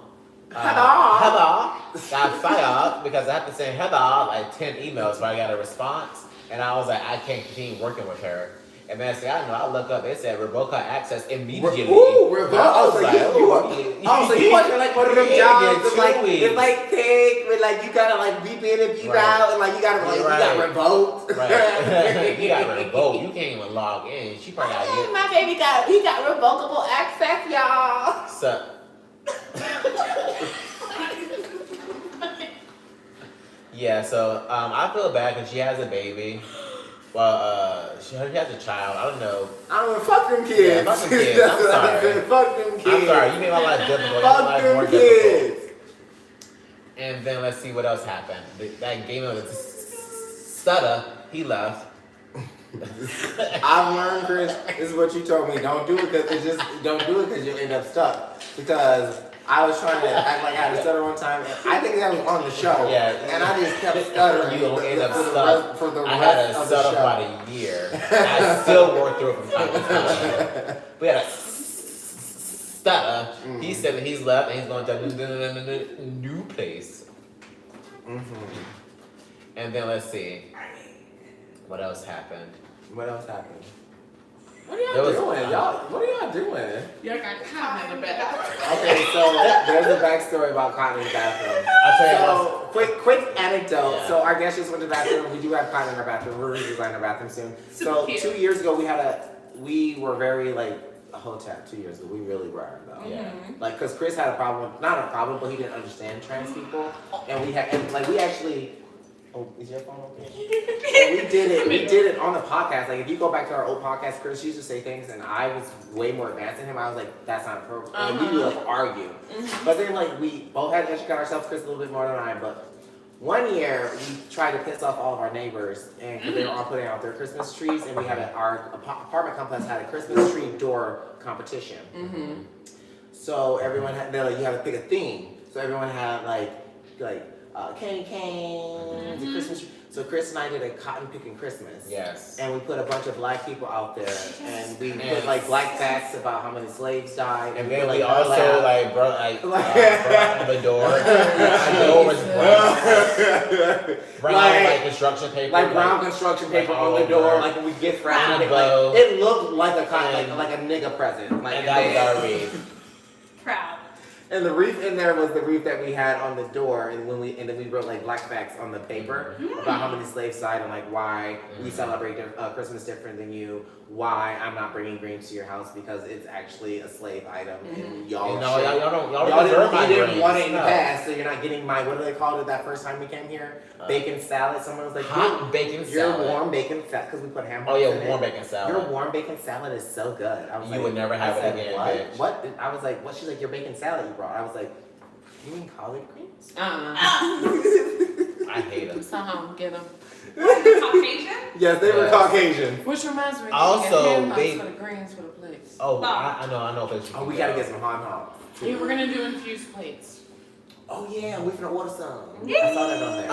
Heather. Got fired because I have to send Heather like 10 emails before I got a response. And I was like, I can't continue working with her. And then I look up, it said revoke her access immediately. Ooh, revoke. I was So like, you want to like one of them jobs that's like, 2 weeks. it's like pig, but like you gotta like beep in and beep out, and like you gotta you got revoked. Right. You got revoked. You can't even log in. She probably got to My baby got revocable access, y'all. So, yeah, so I feel bad because she has a baby. Well, she has a child. I don't know. I don't know, fuck them kids. Yeah, fuck them kids. That's I'm what I sorry. said, fuck them kids. I'm sorry. You made my life difficult. Fuck You made my life them more kids. difficult. And then let's see what else happened. That game of the stutter, he left. I've learned, Chris. This is what you told me. Don't do it because you'll end up stuck. Because I was trying to act like I had a stutter one time, and I think that was on the show. Yeah. And I just kept stuttering. You don't end up for the stuck. rest I had a of the stutter for show. about a year. I still work through it from time to time. We had a stutter. He said that he's left and he's going to a new place. And then let's see. What else happened? What else happened? What are y'all doing? What are y'all doing? Y'all got cotton in the bathroom. Okay, so there's a backstory about cotton in the bathroom. I'll tell you quick anecdote. Yeah. So our guest just went to the bathroom. We do have cotton in our bathroom. We're redesigning our bathroom soon. So 2 years ago, we were very like a hotep 2 years ago. We really were though. Yeah. Like, cause Chris had a problem, not a problem, but he didn't understand trans people, and we actually. Oh, is your phone open? And we did it on the podcast. Like, if you go back to our old podcast, Chris used to say things, and I was way more advanced than him. I was like, that's not appropriate. And we would like argue. But then, like, we both had to educate ourselves, Chris a little bit more than I, but one year, we tried to piss off all of our neighbors, and cause they were all putting out their Christmas trees, and we had our apartment complex had a Christmas tree door competition. So everyone had, they're like, you have to pick a theme. So everyone had like candy canes, the Christmas tree. So Chris and I did a cotton picking Christmas. Yes. And we put a bunch of black people out there, and we put like black facts about how many slaves died. And then we we also brought the door. The door was brown, like construction paper. Like brown construction paper on the door, like when we gift wrapped it. Like, it looked like a cotton, like a nigga present. Like, and that was our wreath. Proud. And the wreath in there was the wreath that we had on the door, and then we wrote like black facts on the paper about how many slaves died and like why we celebrate Christmas different than you, why I'm not bringing greens to your house because it's actually a slave item, and y'all didn't want it in the past, so you're not getting my, what do they call it that first time we came here? Bacon salad. Someone was like, hot bacon salad. Your warm bacon salad, because we put ham. Oh yeah, warm bacon salad. Your warm bacon salad is so good. I was you like, would never have it again, bitch. What? I was like, what? She's like, your bacon salad you brought. I was like, you mean collard greens? I hate them. Somehow get them. Caucasian? Yes, they were Caucasian. Which reminds me, also, they for the greens for the plates. Oh, I know. Oh, we gotta get some hot hot. Yeah, we're gonna do infused plates. Oh yeah, we're gonna order some. I saw that on there.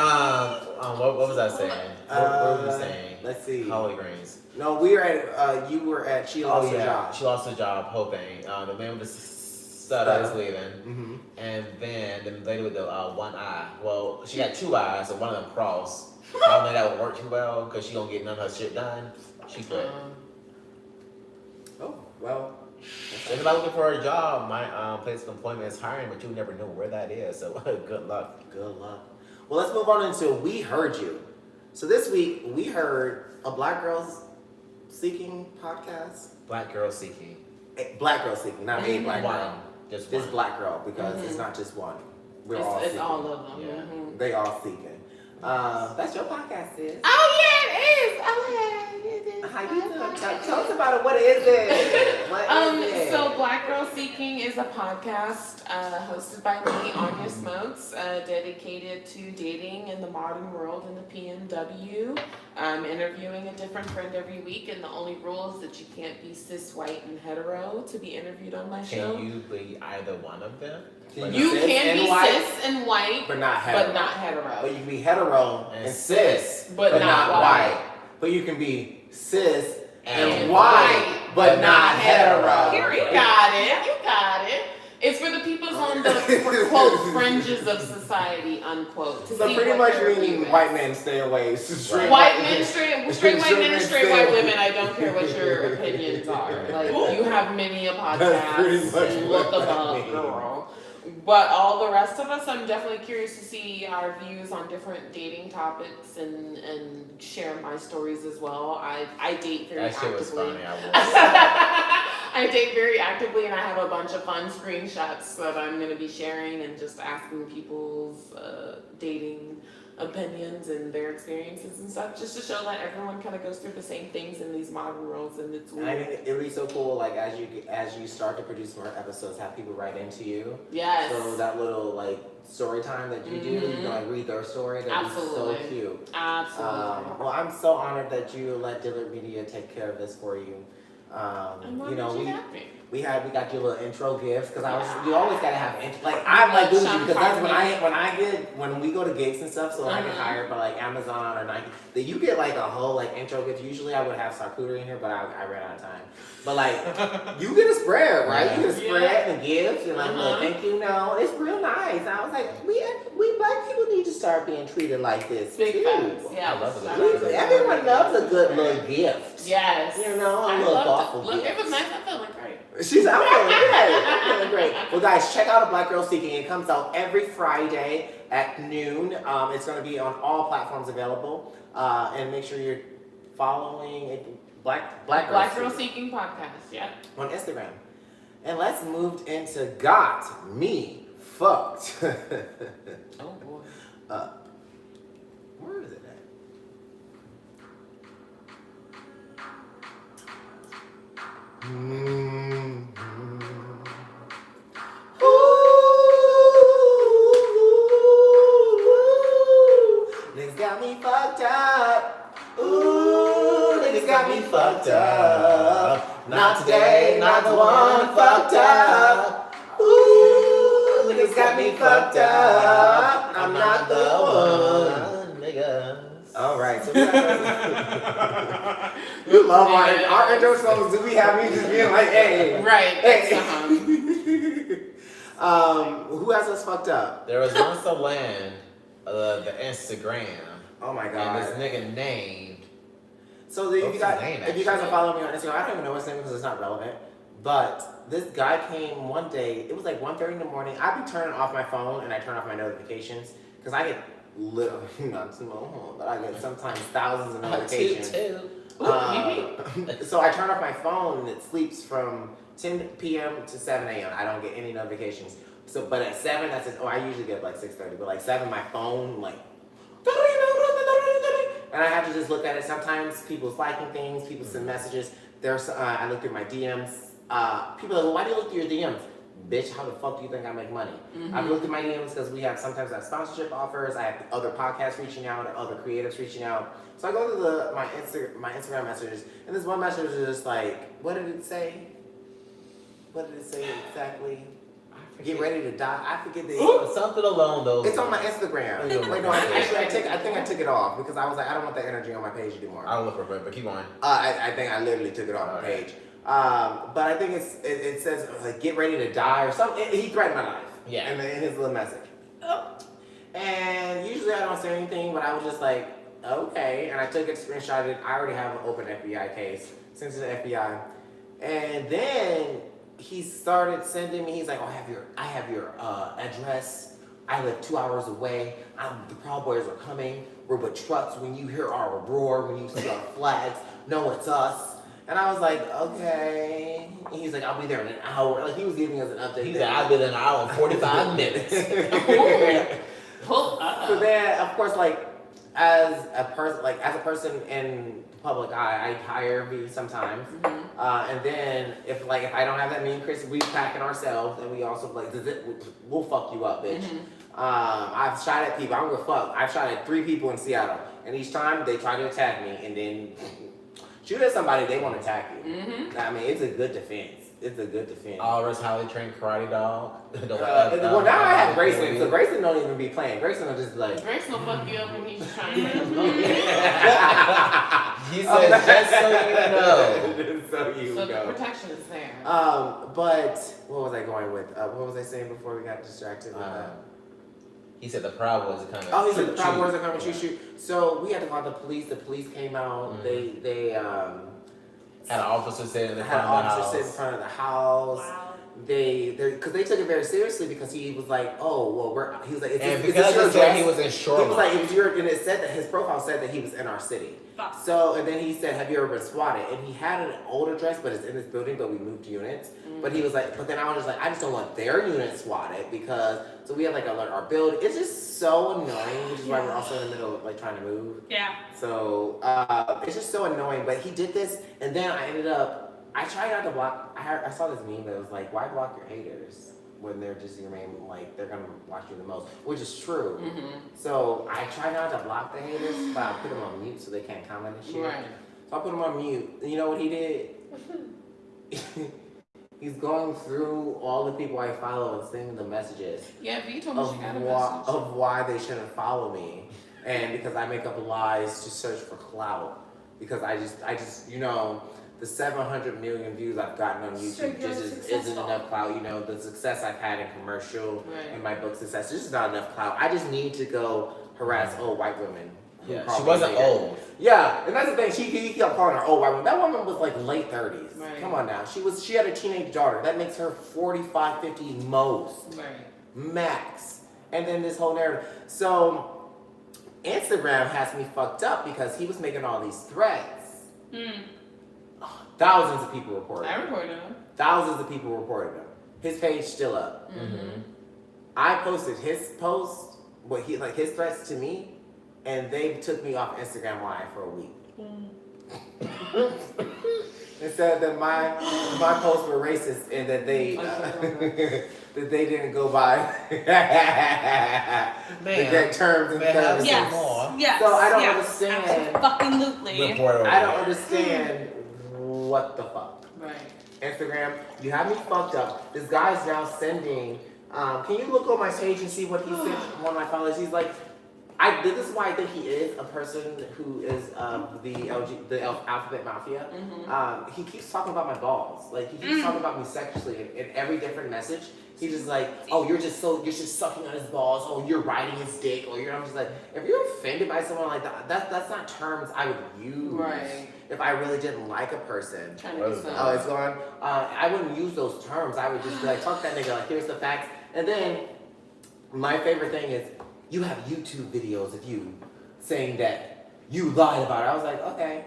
What was I saying? What were we saying? Let's see. Collard greens. No, we were at. You were at. She lost her job. She lost her job. hoping the man with the stutter is leaving, and then the lady with the one eye. Well, she got two eyes, so one of them crossed. I don't think that would work too well because she don't get none of her shit done. She quit. Oh well. Anybody looking for a job, my place of employment is hiring, but you never know where that is. So good luck. Good luck. Well, let's move on into We Heard You. So this week we heard a Black Girls Seeking podcast. Black Girl Seeking. Black Girl Seeking, not a black One. girl. Just This one. Black girl because it's not just one. We're all It's seeking. all of them. Yeah. They all seeking. That's your podcast, sis. Oh yeah, it is. Oh How you doing? Tell us about it. What is it? What is it? So Black Girl Seeking is a podcast hosted by me, Anya Smokes, dedicated to dating in the modern world in the PNW. I'm interviewing a different friend every week, and the only rule is that you can't be cis, white, and hetero to be interviewed on my show. Can you be either one of them? You can be cis and white, but not hetero. But you can be hetero and cis, but not white. But you can be cis and white, but not hetero. You got it. It's for the people on the quote fringes of society, unquote. So pretty much meaning white men stay away. Straight white men, straight white men, and straight white women. I don't care what your opinions are. Like you have many a podcast. Look them up, girl. But all the rest of us, I'm definitely curious to see our views on different dating topics and share my stories as well. I date very actively. That shit was funny. I date very actively, and I have a bunch of fun screenshots that I'm going to be sharing and just asking people's dating opinions and their experiences and stuff, just to show that everyone kind of goes through the same things in these modern worlds, and it's weird. I think it'd be so cool, like as you start to produce more episodes, have people write into you. Yes. So that little like story time that you do, you can like read their story. That'd be so cute. Absolutely. Well, I'm so honored that you let Dillard Media take care of this for you. And what You know, made you happy? we got you a little intro gifts because you always gotta have like I'm like bougie because that's when we go to gigs and stuff, so I get hired by like Amazon or Nike, that you get like a whole like intro gift. Usually I would have charcuterie in here, but I ran out of time. But like you get a spread, right? You get a spread and gifts and like look, thank you. No, it's real nice. And I was like, we black people need to start being treated like this Big too. facts. Yeah, I love it. Everyone loves a good little gift. Yes. You know, a little thoughtful gift. Look, it was nice. I'm feeling great. I'm feeling great. Well, guys, check out A Black Girl Seeking. It comes out every Friday at noon. It's going to be on all platforms available. And make sure you're following Black Girl Seeking podcast. Yeah. On Instagram. And let's move into Got Me Fucked. Oh boy. Where is it at? Niggas got me fucked up. Ooh, niggas got me fucked up. Not today, not the one fucked up. Ooh, niggas got me fucked up. I'm not the one. Niggas. All right, so we love our intro songs. Do we have you just being like, hey, right? Hey. Who has us fucked up? There was once a land, the Instagram. Oh my god. And this nigga named. So if you guys are following me on Instagram, I don't even know his name because it's not relevant. But this guy came one day. It was like 1:30 in the morning. I be turning off my phone and I turn off my notifications because I get not too much, but I get sometimes thousands of notifications. So I turn off my phone and it sleeps from 10 p.m. to 7 a.m. I don't get any notifications. So, but at 7, that's it. Oh, I usually get like 6:30, but like 7, my phone like, and I have to just look at it. Sometimes people's liking things, people send messages. There's I look through my DMs. People are like, well, why do you look through your DMs? Bitch, how the fuck do you think I make money? I've looked at my DMs because we have sometimes sponsorship offers. I have other podcasts reaching out or other creatives reaching out. So I go to my Instagram messages, and this one message is just like, what did it say? What did it say exactly? Get ready to die. I forget the something along those. It's on my Instagram. Wait, no, actually, I think I took it off because I was like, I don't want that energy on my page anymore. I'll look for it, but keep going. I think I literally took it off my page. But I think it says like get ready to die or something. He threatened my life. Yeah. In his little message. And usually I don't say anything, but I was just like, okay. And I took it, screenshotted it. I already have an open FBI case, sent it to the FBI. And then he started sending me. He's like, oh, I have your address. I live 2 hours away. The Proud Boys are coming. We're with trucks. When you hear our roar, when you see our flags, know it's us. And I was like, okay. And he's like, I'll be there in an hour. Like, he was giving us an update. He's like, I'll be there in an hour and 45 minutes. So then, of course, like, as a person in the public eye, I hire me sometimes. And then, if I don't have that, me and Kris, we packing ourselves. And we also, like, we'll fuck you up, bitch. I've shot at people. I don't give a fuck. I've shot at 3 people in Seattle. And each time, they try to attack me. And then shoot at somebody, they want to attack you. I mean, it's a good defense. It's a good defense. Always highly trained karate dog. Well, now I have Grayson, so Grayson don't even be playing. Grayson will just like. Grayson will fuck you up when he's trying to. He says, just so you know. So the protection is there. But what was I going with? What was I saying before we got distracted with that? He said the Proud Boys are coming. Oh, he said the Proud Boys are coming. Shoot. So we had to call the police. The police came out. They had an officer sitting in front of the house. Wow. Because they took it very seriously because he was like, oh, well, he was like, because he was in Shoreline. He was like, it was your, and it said that his profile said that he was in our city. Fuck. So, and then he said, have you ever been swatted? And he had an old address, but it's in this building, but we moved units. But he was like, but then I was just like, I just don't want their unit swatted because, so we had like alert our building. It's just so annoying, which is why we're also in the middle of like trying to move. Yeah. So, it's just so annoying, but he did this, and then I ended up, I tried not to block. I saw this meme that was like, "Why block your haters when they're just your main, like they're gonna watch you the most," which is true. So I try not to block the haters, but I put them on mute so they can't comment and shit. Right. So I put him on mute. And you know what he did? he's going through all the people I follow and sending the messages. Yeah, V told me she got a message. Of why they shouldn't follow me, and because I make up lies to search for clout. Because I just the 700 million views I've gotten on YouTube isn't enough clout. The success I've had in commercial and my book success, this is not enough clout. I just need to go harass old white women. Yeah, she wasn't old. Yeah, and that's the thing. He kept calling her old white woman. That woman was like late 30s. Right. Come on now. She had a teenage daughter. That makes her 45, 50 most. Right. Max. And then this whole narrative. So Instagram has me fucked up because he was making all these threats. Thousands of people reported him. I reported him. Thousands of people reported him. His page still up. Mm-hmm. I posted his post, his threats to me, and they took me off Instagram Live for a week. It said that my posts were racist and that they that they didn't go by the terms and stuff. Yes. So I don't understand. Absolutely. I don't understand what the fuck. Right. Instagram, you have me fucked up. This guy's now sending. Can you look on my page and see what he sent? One of my followers. He's like, this is why I think he is a person who is the Alphabet Mafia. Mm-hmm. He keeps talking about my balls. Like he keeps talking about me sexually in every different message. He's just like, oh, you're just sucking on his balls. Oh, you're riding his dick. Or I'm just like, if you're offended by someone like that, that's not terms I would use. Right. If I really didn't like a person. Oh, it's gone. I wouldn't use those terms. I would just be like, fuck that nigga. Like, here's the facts. And then my favorite thing is, you have YouTube videos of you saying that you lied about it. I was like, okay.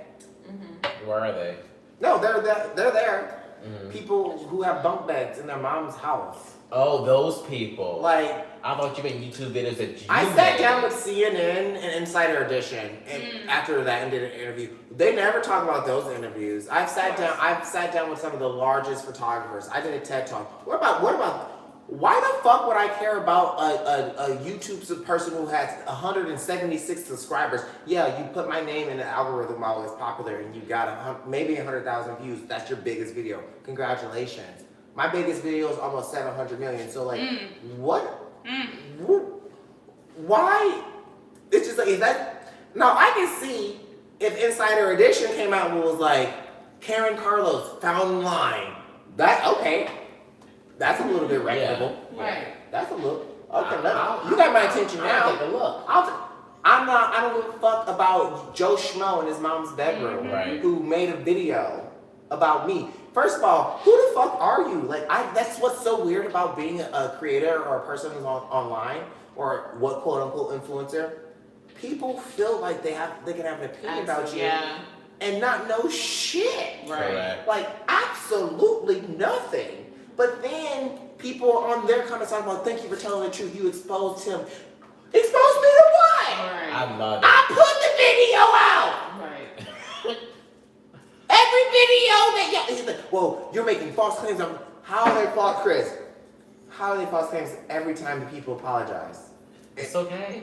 Mm-hmm. Where are they? No, they're there. Mm-hmm. People who have bunk beds in their mom's house. Oh, those people. Like, I thought you meant YouTube videos that you I made. sat down with CNN and Insider Edition, and after that, and did an interview. They never talk about those interviews. I've sat down with some of the largest photographers. I did a TED Talk. What about? Why the fuck would I care about a YouTube person who has 176 subscribers? Yeah, you put my name in the algorithm while it's popular and you got maybe 100,000 views. That's your biggest video. Congratulations. My biggest video is almost 700 million. So like, what? Why? It's just like, is that? Now I can see if Insider Edition came out and was like, Kris and Karlos found line. Okay. That's a little bit reputable. Yeah. Right. That's a look. Okay, you got my attention now. I'll take a look. I don't give a fuck about Joe Schmo in his mom's bedroom who made a video about me. First of all, who the fuck are you? Like, that's what's so weird about being a creator or a person who's online or what quote unquote influencer. People feel like they can have an opinion about you and not know shit. Right. Like absolutely nothing. But then people on their comments talking about, thank you for telling the truth. You exposed him. Exposed me to what? Right. I love it. I put the video out. Right. Every video that he's like, well, you're making false claims. How are they false, Kris? How are they false claims every time the people apologize? It's okay.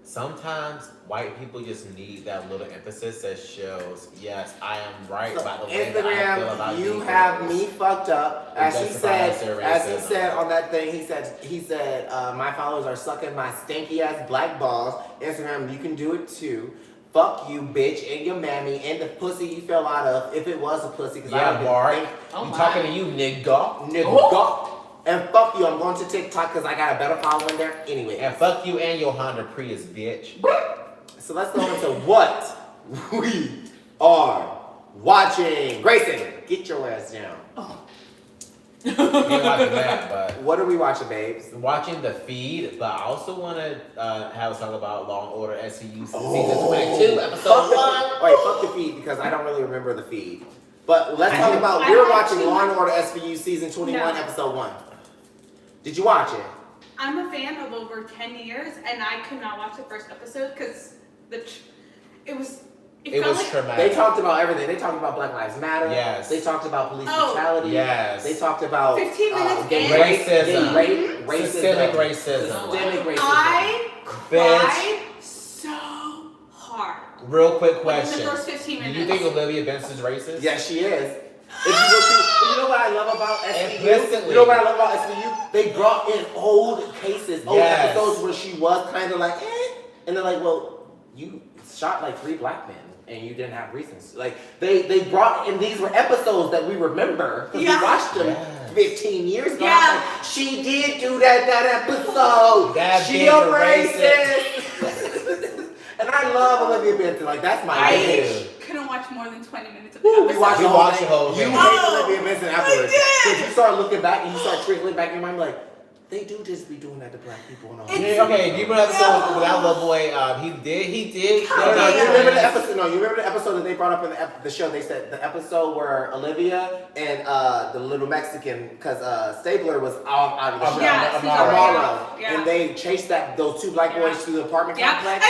Sometimes white people just need that little emphasis that shows, yes, I am right about the way that I feel about you these have things. me fucked up. As he said on that thing, he said, my followers are sucking my stinky ass black balls. Instagram, you can do it too. Fuck you, bitch, and your mammy, and the pussy you fell out of, if it was a pussy. Yeah, Mark. I'm talking to you, nigga. Nigga. And fuck you, I'm going to TikTok because I got a better following there anyway. And fuck you and your Honda Prius, bitch. So let's go into what we are watching. Grayson, get your ass down. We ain't watching that, but what are we watching, babes? Watching The Feed, but I also want to have a talk about Law and Order SVU season 22, episode 1. Wait, fuck The Feed because I don't really remember The Feed. But let's talk about, we're watching Law and Order SVU season 21, episode 1. Did you watch it? I'm a fan of over 10 years, and I could not watch the first episode because it was traumatic. They talked about everything. They talked about Black Lives Matter. Yes. They talked about police brutality. Yes. They talked about 15 minutes racism. Racism. Systemic racism. I cried so hard. Real quick question. In the first 15 minutes. Do you think Olivia Benson's racist? Yes, she is. If you go see, you know what I love about SVU? You know what I love about SVU? They brought in old cases, old episodes where she was kind of like, and they're like, well, you shot like 3 black men and you didn't have reasons. Like they brought in, these were episodes that we remember because we watched them 15 years ago. Like, she did do that episode. She a racist. And I love Olivia Benson. Like that's my I couldn't watch more than 20 minutes of the episode. We watched the whole thing. You hate Oh, Olivia Benson afterwards. Because you start looking back and you start trickling back in your mind like, they do just be doing that to black people and all. Okay, do you remember the episode with that little boy? He did. No, you remember the episode? No, you remember the episode that they brought up in the show? They said the episode where Olivia and the little Mexican, because Stabler was out of the show, Amaro, and they chased those 2 black boys through the apartment complex,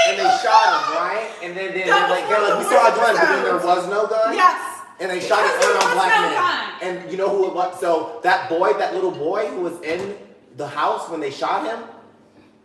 and they shot them, right? And then they're like, we saw a gun, but then there was no gun. Yes. And they shot it on black men. And you know who it was? So that little boy who was in the house when they shot him,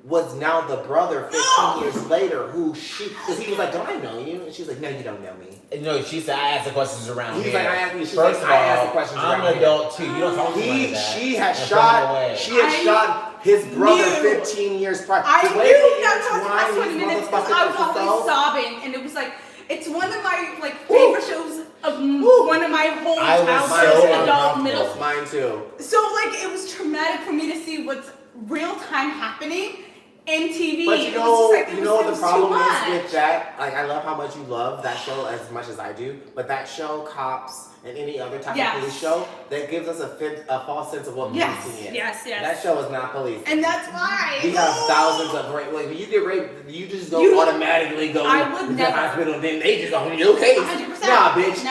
was now the brother 15 years later because he was like, don't I know you? And she's like, no, you don't know me. No, she said, I asked the questions around He's here. like, I asked me. She's First like, of all, I asked the questions around I'm an adult too. You don't talk to me like that. She had shot his brother 15 years prior. I The way knew they that was the last 20 minutes because I was always sobbing, and it was like, it's one of my favorite shows of one of my whole childhood, adult, middle school. Mine too. So it was traumatic for me to see what's real time happening in TV. But you know what the problem is with that? Like, I love how much you love that show as much as I do, but that show, Cops, and any other type of police show, that gives us a false sense of what policing is. Yes. That show is not police. And that's why. We have thousands of rape. Like, when you get raped, you just don't automatically go to the hospital, then they just go, you okay? 100%. Nah, bitch.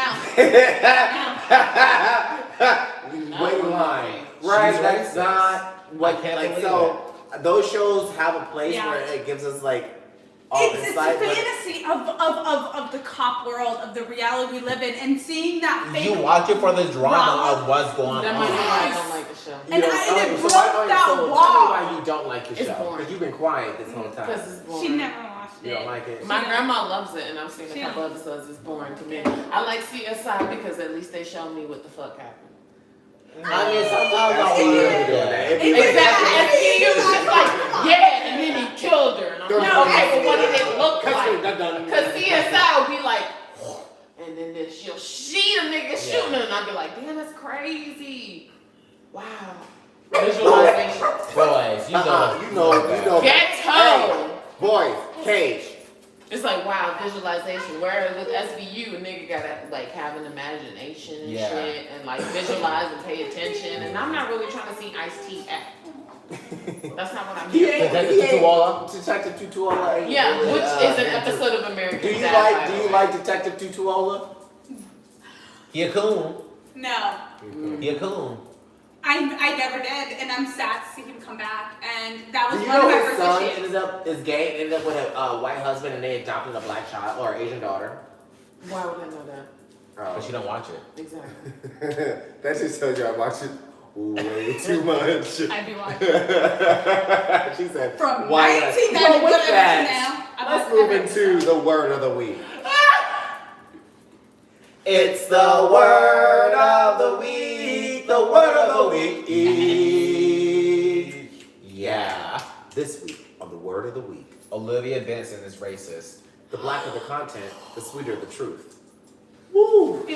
No. Wait in line. Right, that's not what, those shows have a place where it gives us all it's a fantasy of the cop world, of the reality we live in, and seeing that fake. You watch it for the drama of what's going on. That might be why I don't like the show. And it broke that wall. Tell me why you don't like the show. Because you've been quiet this whole time. Because it's boring. She never watched it. You don't like it? My grandma loves it, and I've seen a couple episodes. It's boring to me. I like CSI because at least they show me what the fuck happened. I mean, sometimes I want to do that. Exactly. And he was just like, and then he killed her. And I'm like, okay, but what did it look like? Because CSI will be like, and then she'll see a nigga shooting her, and I'll be like, damn, that's crazy. Wow. Visualization. Boys, you know. Ghetto. Hey, boys, Cage. It's like, wow, visualization. Whereas with SVU, a nigga gotta have an imagination and shit, and visualize and pay attention. And I'm not really trying to see Ice-T act. That's not what I'm here for. Detective Tutuola. Yeah, which is an episode of American Dad. Do you like Detective Tutuola? He a coon. No. He a coon. I never did, and I'm sad to see him come back. And that was You one of know my his first son issues. is gay, ended up with a white husband, and they adopted a black child or Asian daughter. Why would I know that? But you don't watch it. Exactly. That just tells you I watch it way too much. I'd be watching. She said, From why 1990 with whatever that, to now. let's move into the word of the week. It's the word of the week. The word of the week. Yeah. This week on the word of the week, Olivia Benson is racist. the blacker the content, the sweeter the truth. Woo!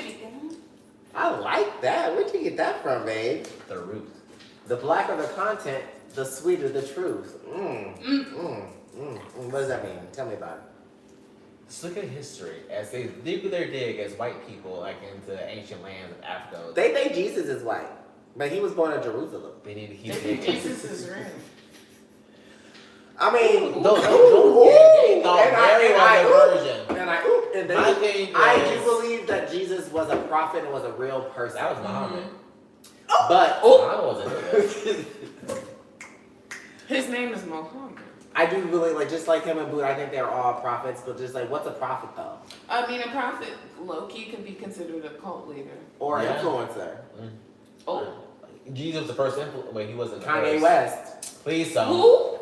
I like that. Where'd you get that from, babe? The root. The blacker the content, the sweeter the truth. What does that mean? Tell me about it. Just look at history. As they dig their dig as white people, into ancient lands of Africa. They think Jesus is white, but he was born in Jerusalem. They need to keep They think digging. Jesus is real. I mean, Don't and Mary was a virgin. And then My thing I is- do believe that Jesus was a prophet and was a real person. That was Muhammad. But I wasn't. His name is Mohammed. I do really just like him and Buddha. I think they're all prophets. But just what's a prophet though? I mean, a prophet, low-key, can be considered a cult leader. Or Yeah. influencer? Oh. Jesus was the first influence. Wait, he wasn't the Kanye first. West. Please don't. Who?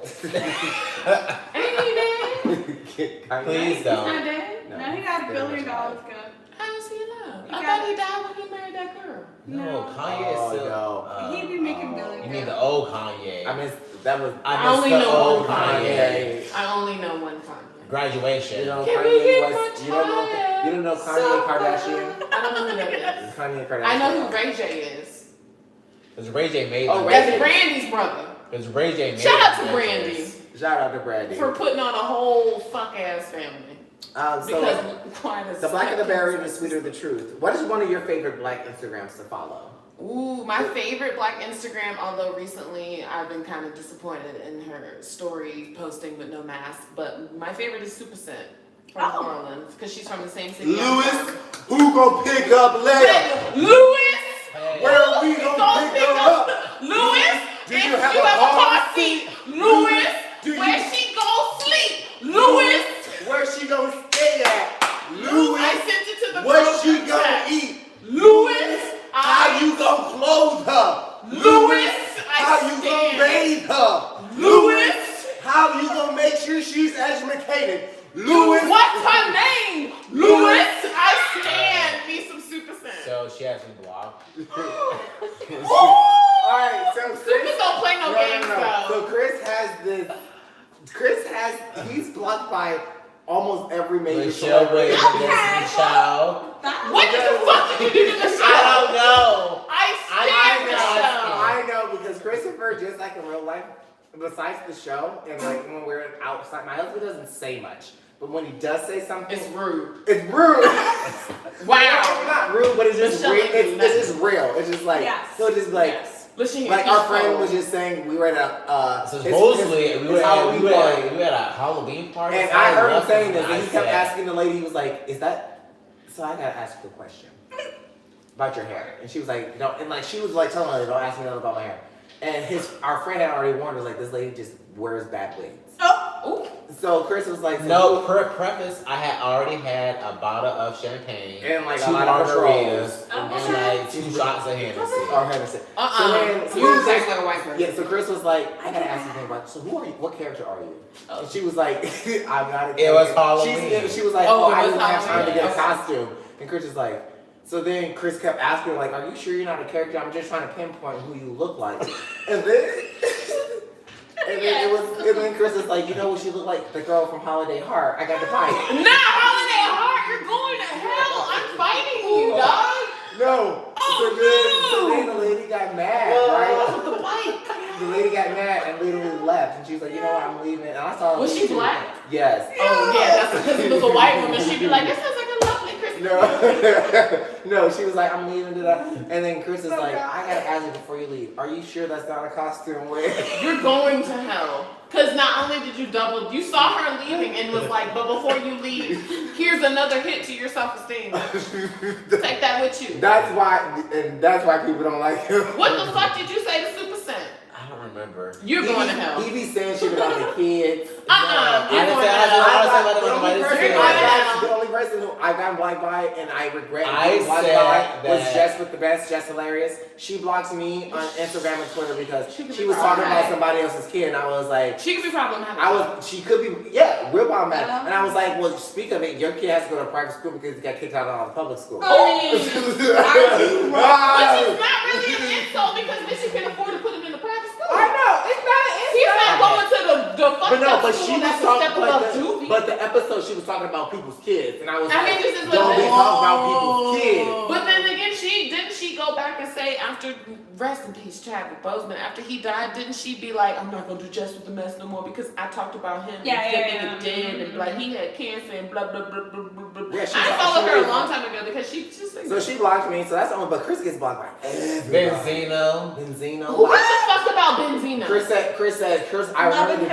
Ain't he dead? Kanye. Please He's don't. not dead? No, he got $1 billion good. How is he alive? He I got thought he died when he married No, Kanye is still. No. He'd be making billions. You mean the old Kanye? I miss that was. I only know old one Kanye. I only know one Kanye. Graduation. You know Can we Kanye get West. much higher? You don't know Kanye Kardashian. I don't know who that is. Kanye Kardashian. I know who Ray J is. Because Ray J made Oh, it. Ray J. That's Brandy's brother. Because Ray J made Shout out it. to Brandy Shout out to Brandy. for putting on a whole fuck ass family. So Because the blacker the berry, the sweeter the truth. What is one of your favorite Black Instagrams to follow? Ooh, my favorite Black Instagram, although recently I've been kind of disappointed in her story posting with no mask, but my favorite is Super Scent from New Orleans, because she's from the same city. Lewis, who gon' pick up later? Lewis! Where we gon' pick her up? Lewis! Do if you have you a have a car car seat, Lewis! Where she gon' sleep? Lewis! Where she gon' stay at? Lewis! I sent it to the What she group gon' chat. eat? Lewis! How you gon' clothe her? Lewis! How you gon' bathe her? Lewis! How you gonna make sure she's educated? Lewis! What's her name? Lewis! I stand me some Super Scent. So she has me blocked. Alright, so Super don't play no games though. So he's blocked by almost every major Michelle celebrity. Williams, Michelle. What the fuck did you do to Michelle? I don't know. I stand Michelle. I know because Christopher, just like in real life, besides the show and like when we're outside, my husband doesn't say much. But when he does say something, It's rude. it's rude. Wow. It's not rude, but it's just Michelle real. is It's just real. It's just like so. Just like Listen here. like our friend was just saying, we were at a So supposedly we were Halloween party. at a Halloween party. And I heard him saying this, and he kept asking the lady. He was like, "Is that?" So I gotta ask you a question about your hair, and she was like, "No," and like she was like telling her, "Don't ask me nothing about my hair." And our friend had already warned us, like, this lady just wears bad wigs. Oh. So Chris was like, No, preface, I had already had a bottle of champagne, and like 2 a lot of margaritas, Patrons. and like 2 shots of Hennessy. Or Hennessy. So You taste like a white person. Yeah, so Chris was like, I gotta ask you something about, so who are you? What character are you? And she was like, I'm not a character. It was Halloween. She was like, Oh, I it was didn't have time to get a Halloween. costume. And Chris was like, so then Chris kept asking her, like, are you sure you're not a character? I'm just trying to pinpoint who you look like. And then and then Chris was like, you know what she looked like? The girl from Holiday Heart. I got the pipe. Not Holiday Heart. You're going to hell. I'm fighting you, dog. No. So then the lady got mad, right? The white. The lady got mad and literally left. And she was like, you know what, I'm leaving. And I saw her. Was she black? Yes. Oh yeah, that's because it was a white woman. She'd be like, "This sounds like a lovely Christmas." No, she was like, I'm leaving to that. And then Chris is like, I gotta ask you before you leave. Are you sure that's not a costume wig? You're going to hell. Because not only did you you saw her leaving and was like, but before you leave, here's another hit to your self-esteem. Take that with you. That's why people don't like him. What the fuck did you say to Super Scent? I don't remember. You're going to hell. He be saying shit about the kids. You're going to hell. The only person who I got blocked by and I regret I being blocked said by was that- Jess with the best, Jess Hilarious. She blocks me on Instagram and Twitter because she was talking about somebody else's kid, and I was like, She could be problematic. she could be, real problematic. And I was like, well, speak of it, your kid has to go to private school because he got kicked out of the public school. Which is not really an insult because then she can afford to put him in the private school. I know, it's not an insult. He's not going to the fucked up But school she was that's a step above talking, juvie. but the episode she was talking about people's kids, and I was like, this is don't be talking about people's kids. But then again, didn't she go back and say after, rest in peace, Chadwick Boseman, after he died, didn't she be like, I'm not gonna do Just with the Mess no more because I talked about him and that nigga dead and like he had cancer and blah blah blah blah blah blah. Yeah, I followed her a long time ago because she just like, so she blocked me, so that's the only, but Chris gets blocked by everybody. Benzino. What the fuck about Benzino? Chris, I remember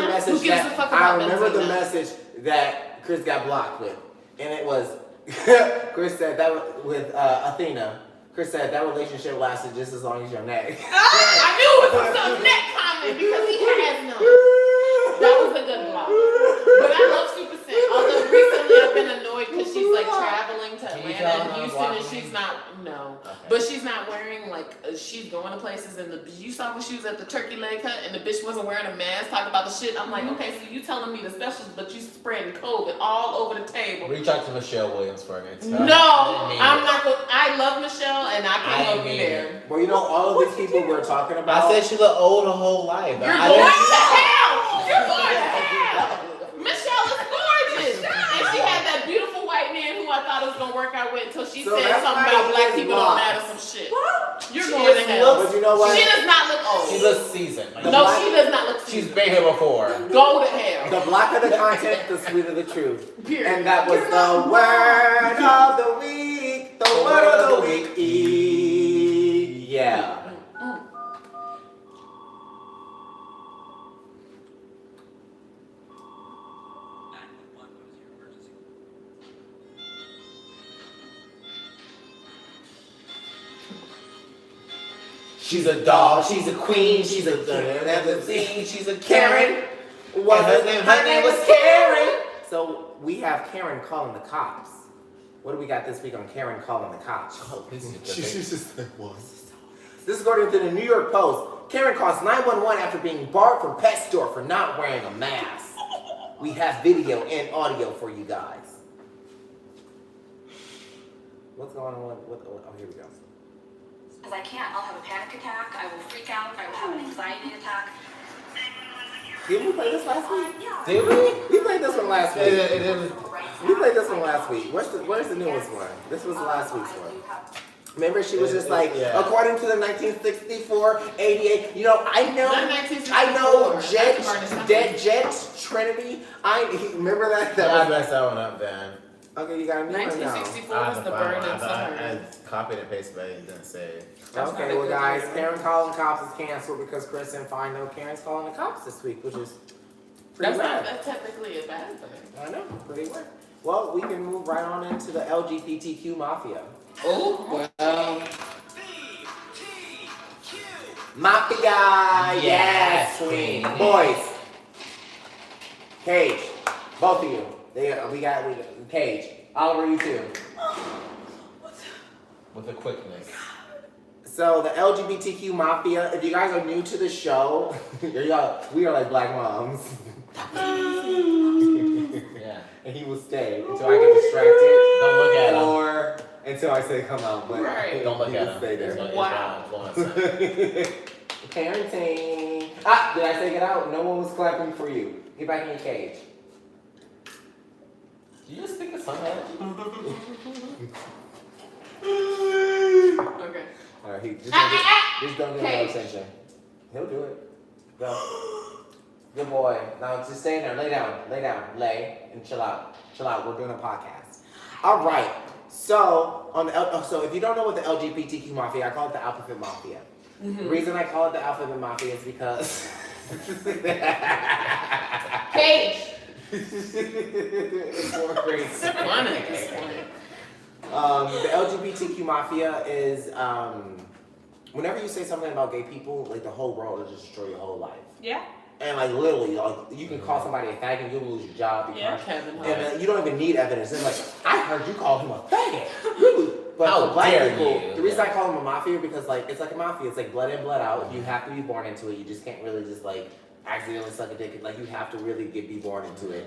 the message Who gives a fuck about I remember the Benzino? message that Chris got blocked with. And it was, Chris said that with Athena. Chris said that relationship lasted just as long as your neck. I knew it was some neck comment because he has none. That was a good block. But I love Super Scent. Although recently I've been annoyed because she's like traveling to Atlanta and Houston and she's not, but she's not wearing like she's going to places and you saw when she was at the turkey leg hut and the bitch wasn't wearing a mask, talking about the shit. I'm like, okay, so you telling me the specials, but you spreading COVID all over the table. Reach out to Michelle Williams for an answer. No, I'm not going. I love Michelle and I can't help you there. Well, you know, all of these people we're talking about. I said she looked old her whole life. You're going to hell. You're going to hell. Michelle is gorgeous, and she had that beautiful white man who I thought it was gonna work out with until she said something about black people don't matter, some shit. You're going to hell. But you know what? She does not look old. She looks seasoned. Like, No, she does not look seasoned. she's been here before. Go to hell. The blacker the content, the sweeter the truth. Period. And that was the word of the week. The word of the week. Yeah. She's a doll, she's a queen, she's a thing, she's a Karen. Her name was Karen. So we have Karen calling the cops. What do we got this week on Karen calling the cops? Oh, this is This is according to the New York Post. Karen calls 911 after being barred from pet store for not wearing a mask. We have video and audio for you guys. What's going on? Oh, here we go. Because I can't, I'll have a panic attack, I will freak out, I will have an anxiety attack. Did we play this last week? Did we? We played this one last week. It We played this one last week. Where's the newest one? This was last week's one. Remember, she was just like, according to the 1964 ADA. You know, I know Jet Trinity. Remember that. I messed that one up then. Okay, you got a new one now. 1964 was the burning summer. I copied and pasted, but it didn't say it. Okay, well, guys, Karen calling cops is canceled because Kris didn't find no Karen's calling the cops this week, which is pretty bad. That's technically a bad thing. I know, pretty bad. Well, we can move right on into the LGBTQ Mafia. Oh, Mafia, yes, queen. Boys, Cage, both of you. We got Cage. Oliver, you too. With the quickness. So the LGBTQ Mafia, if you guys are new to the show, we are like black moms. Yeah. And he will stay until I get distracted. Don't look at him. Or until I say come out. But Don't look at him. Stay there. Wow. Parenting. Did I say get out? No one was clapping for you. Get back in your cage. Did you just think of something? okay. Alright, just don't give him no attention. He'll do it. Go. Good boy. Now just stay in there. Lay down. Lay and chill out. We're doing a podcast. All right. So so if you don't know what the LGBTQ Mafia, I call it the Alphabet Mafia. Mm-hmm. The reason I call it the Alphabet Mafia is because Cage. It's more crazy. Fun at this point. The LGBTQ Mafia is whenever you say something about gay people, like the whole world will just destroy your whole life. Yeah. And like literally, like you can call somebody a faggot, you'll lose your job because and you don't even need evidence. It's like I heard you call him a faggot. But for black people, the reason I call him a mafia because like it's like a mafia. It's like blood in, blood out. You have to be born into it. You just can't really just like accidentally suck a dick. Like you have to really be born into it.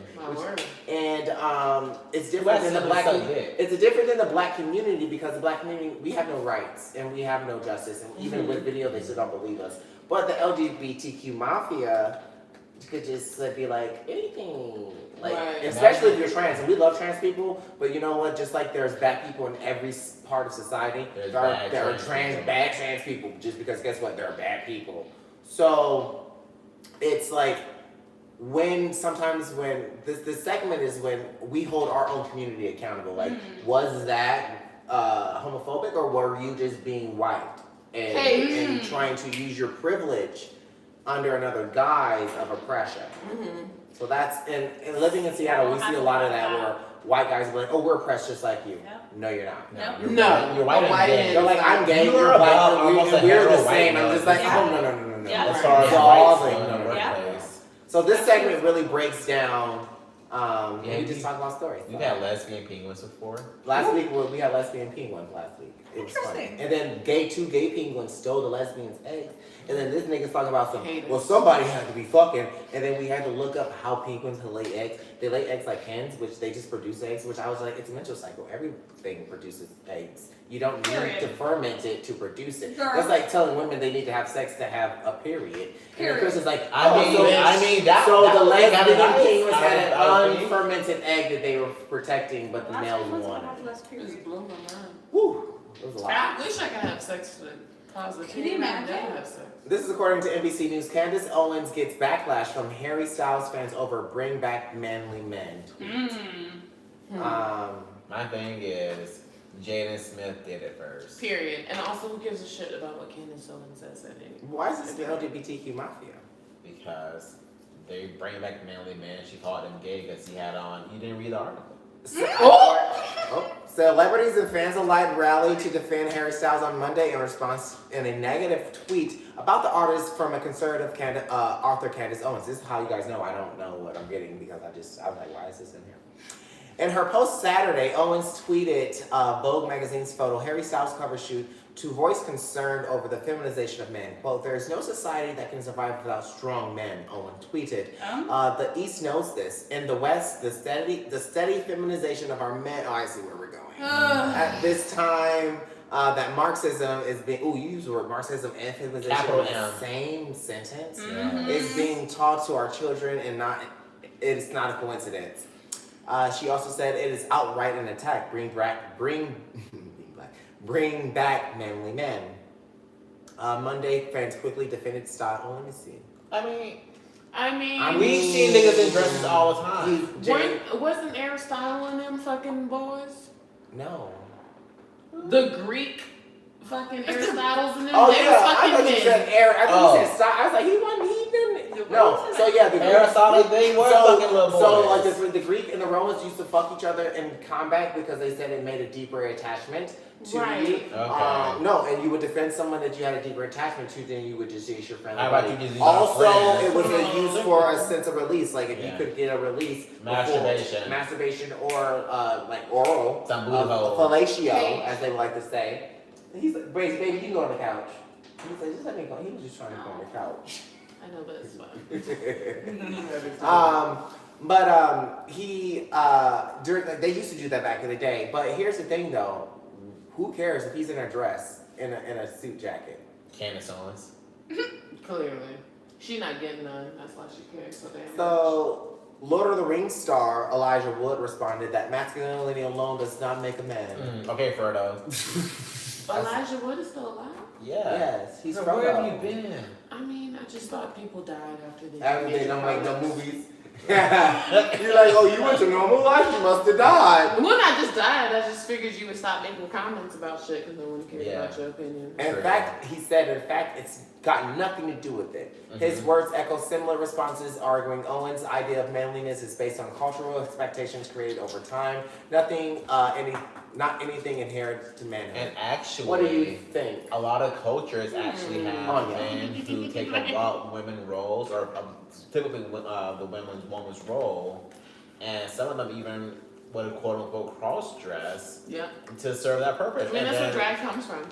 And it's different than the black. It's different than the black community because the black community we have no rights and we have no justice. And even with video, they still don't believe us. But the LGBTQ Mafia could just be like anything. Like, especially if you're trans, and we love trans people, but you know what? Just like there's bad people in every part of society, there are bad trans people. Just because, guess what? There are bad people. So it's like sometimes when this segment is when we hold our own community accountable. Like, was that homophobic, or were you just being white and trying to use your privilege under another guise of oppression? So that's, and living in Seattle, we see a lot of that where white guys are like, oh, we're oppressed just like you. No, you're not. No. You're white and gay. They're like, I'm gay, you're black, we're the same. I'm just like, oh, no. As far as whites in the workplace. So this segment really breaks down And we just talk about stories. We've had lesbian penguins before. Last week we had lesbian penguins last week. It was funny. And then two gay penguins stole the lesbian's eggs. And then this nigga's talking about somebody had to be fucking. And then we had to look up how penguins lay eggs. They lay eggs like hens, which they just produce eggs, which I was like, it's a menstrual cycle. Everything produces eggs. You don't need to ferment it to produce it. That's like telling women they need to have sex to have a period. And Chris is like, the lesbian penguins had an unfermented egg that they were protecting, but the males wanted. It blew my mind. Woo! It was a lot. I wish I could have sex with positive. Can you imagine? Have sex. This is according to NBC News. Candace Owens gets backlash from Harry Styles fans over Bring Back Manly Men. My thing is, Jaden Smith did it first. Period. And also, who gives a shit about what Candace Owens says at any? Why is this the LGBTQ Mafia? Because they bring back Manly Men. She called him gay because he had on. You didn't read the article. Celebrities and fans alike rallied to defend Harry Styles on Monday in response in a negative tweet about the artist from a conservative author, Candace Owens. This is how you guys know I don't know what I'm getting because I was like, why is this in here? In her post Saturday, Owens tweeted Vogue magazine's photo, Harry Styles cover shoot, to voice concern over the feminization of men. Quote, there is no society that can survive without strong men, Owen tweeted. The East knows this. In the West, the steady feminization of our men, I see where we're going. At this time, that Marxism is being, you use the word Marxism and feminization in the same sentence, is being taught to our children and it's not a coincidence. She also said it is outright an attack. Bring back manly men. Monday, fans quickly defended style. Oh, let me see. I mean, we've seen niggas in dresses all the time. Wasn't Aristotle and them fucking boys? No. The Greek fucking Aristotle's and them. Oh they yeah, was fucking I thought you said Eric. I thought you said style. I was like, he wasn't. No. So yeah, the Aristotle, they were fucking little boys. So like the Greek and the Romans used to fuck each other in combat because they said it made a deeper attachment to you. No, and you would defend someone that you had a deeper attachment to, then you would just use your friend. Also, it was used for a sense of release. Like if you could get a release, masturbation, or like oral, fellatio, as they like to say. And he's like, baby, you can go on the couch. He's like, just let me go. He was just trying to go on the couch. I know, but it's fun. They used to do that back in the day. But here's the thing, though. Who cares if he's in a dress, in a suit jacket? Candace Owens. Clearly. She not getting none. That's why she cares so damn much. So, Lord of the Rings star Elijah Wood responded that masculinity alone does not make a man. Okay, Frodo. Elijah Wood is still alive? Yeah. Yes, he's Frodo. Where have you been? I mean, I just thought people died after they don't make no movies. You're like, oh, you went to normal life, you must have died. Well, not just died, I just figured you would stop making comments about shit because no one cares about your opinion. In fact, he said, it's got nothing to do with it. His words echo similar responses, arguing Owens' idea of manliness is based on cultural expectations created over time. Not anything inherent to manhood. And actually, what do you think? A lot of cultures actually have men who take up women roles, or typically the woman's role, and some of them even would quote unquote cross dress to serve that purpose. I mean, that's where drag comes from.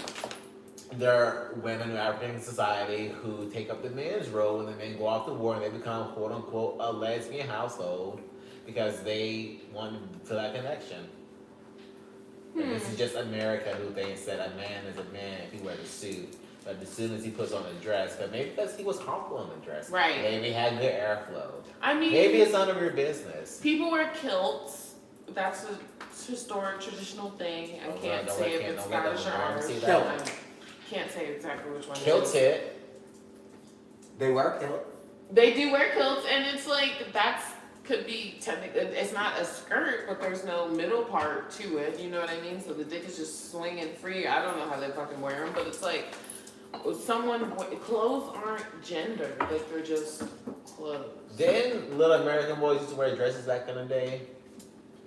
There are women in African society who take up the man's role when the men go off to war and they become quote unquote a lesbian household because they want to feel that connection. And this is just America who thinks that a man is a man if he wears a suit. But as soon as he puts on a dress, but maybe because he was comfortable in the dress. Right. Maybe he had good airflow. I mean, maybe it's none of your business. People wear kilts. That's a historic, traditional thing. I can't say if it's Scottish or Irish. Can't say exactly which one. Kilts it. They wear kilts. They do wear kilts, and it's like could be technically. It's not a skirt, but there's no middle part to it. You know what I mean? So the dick is just swinging free. I don't know how they fucking wear them, but it's like clothes aren't gender. Like they're just clothes. Didn't little American boys used to wear dresses back in the day?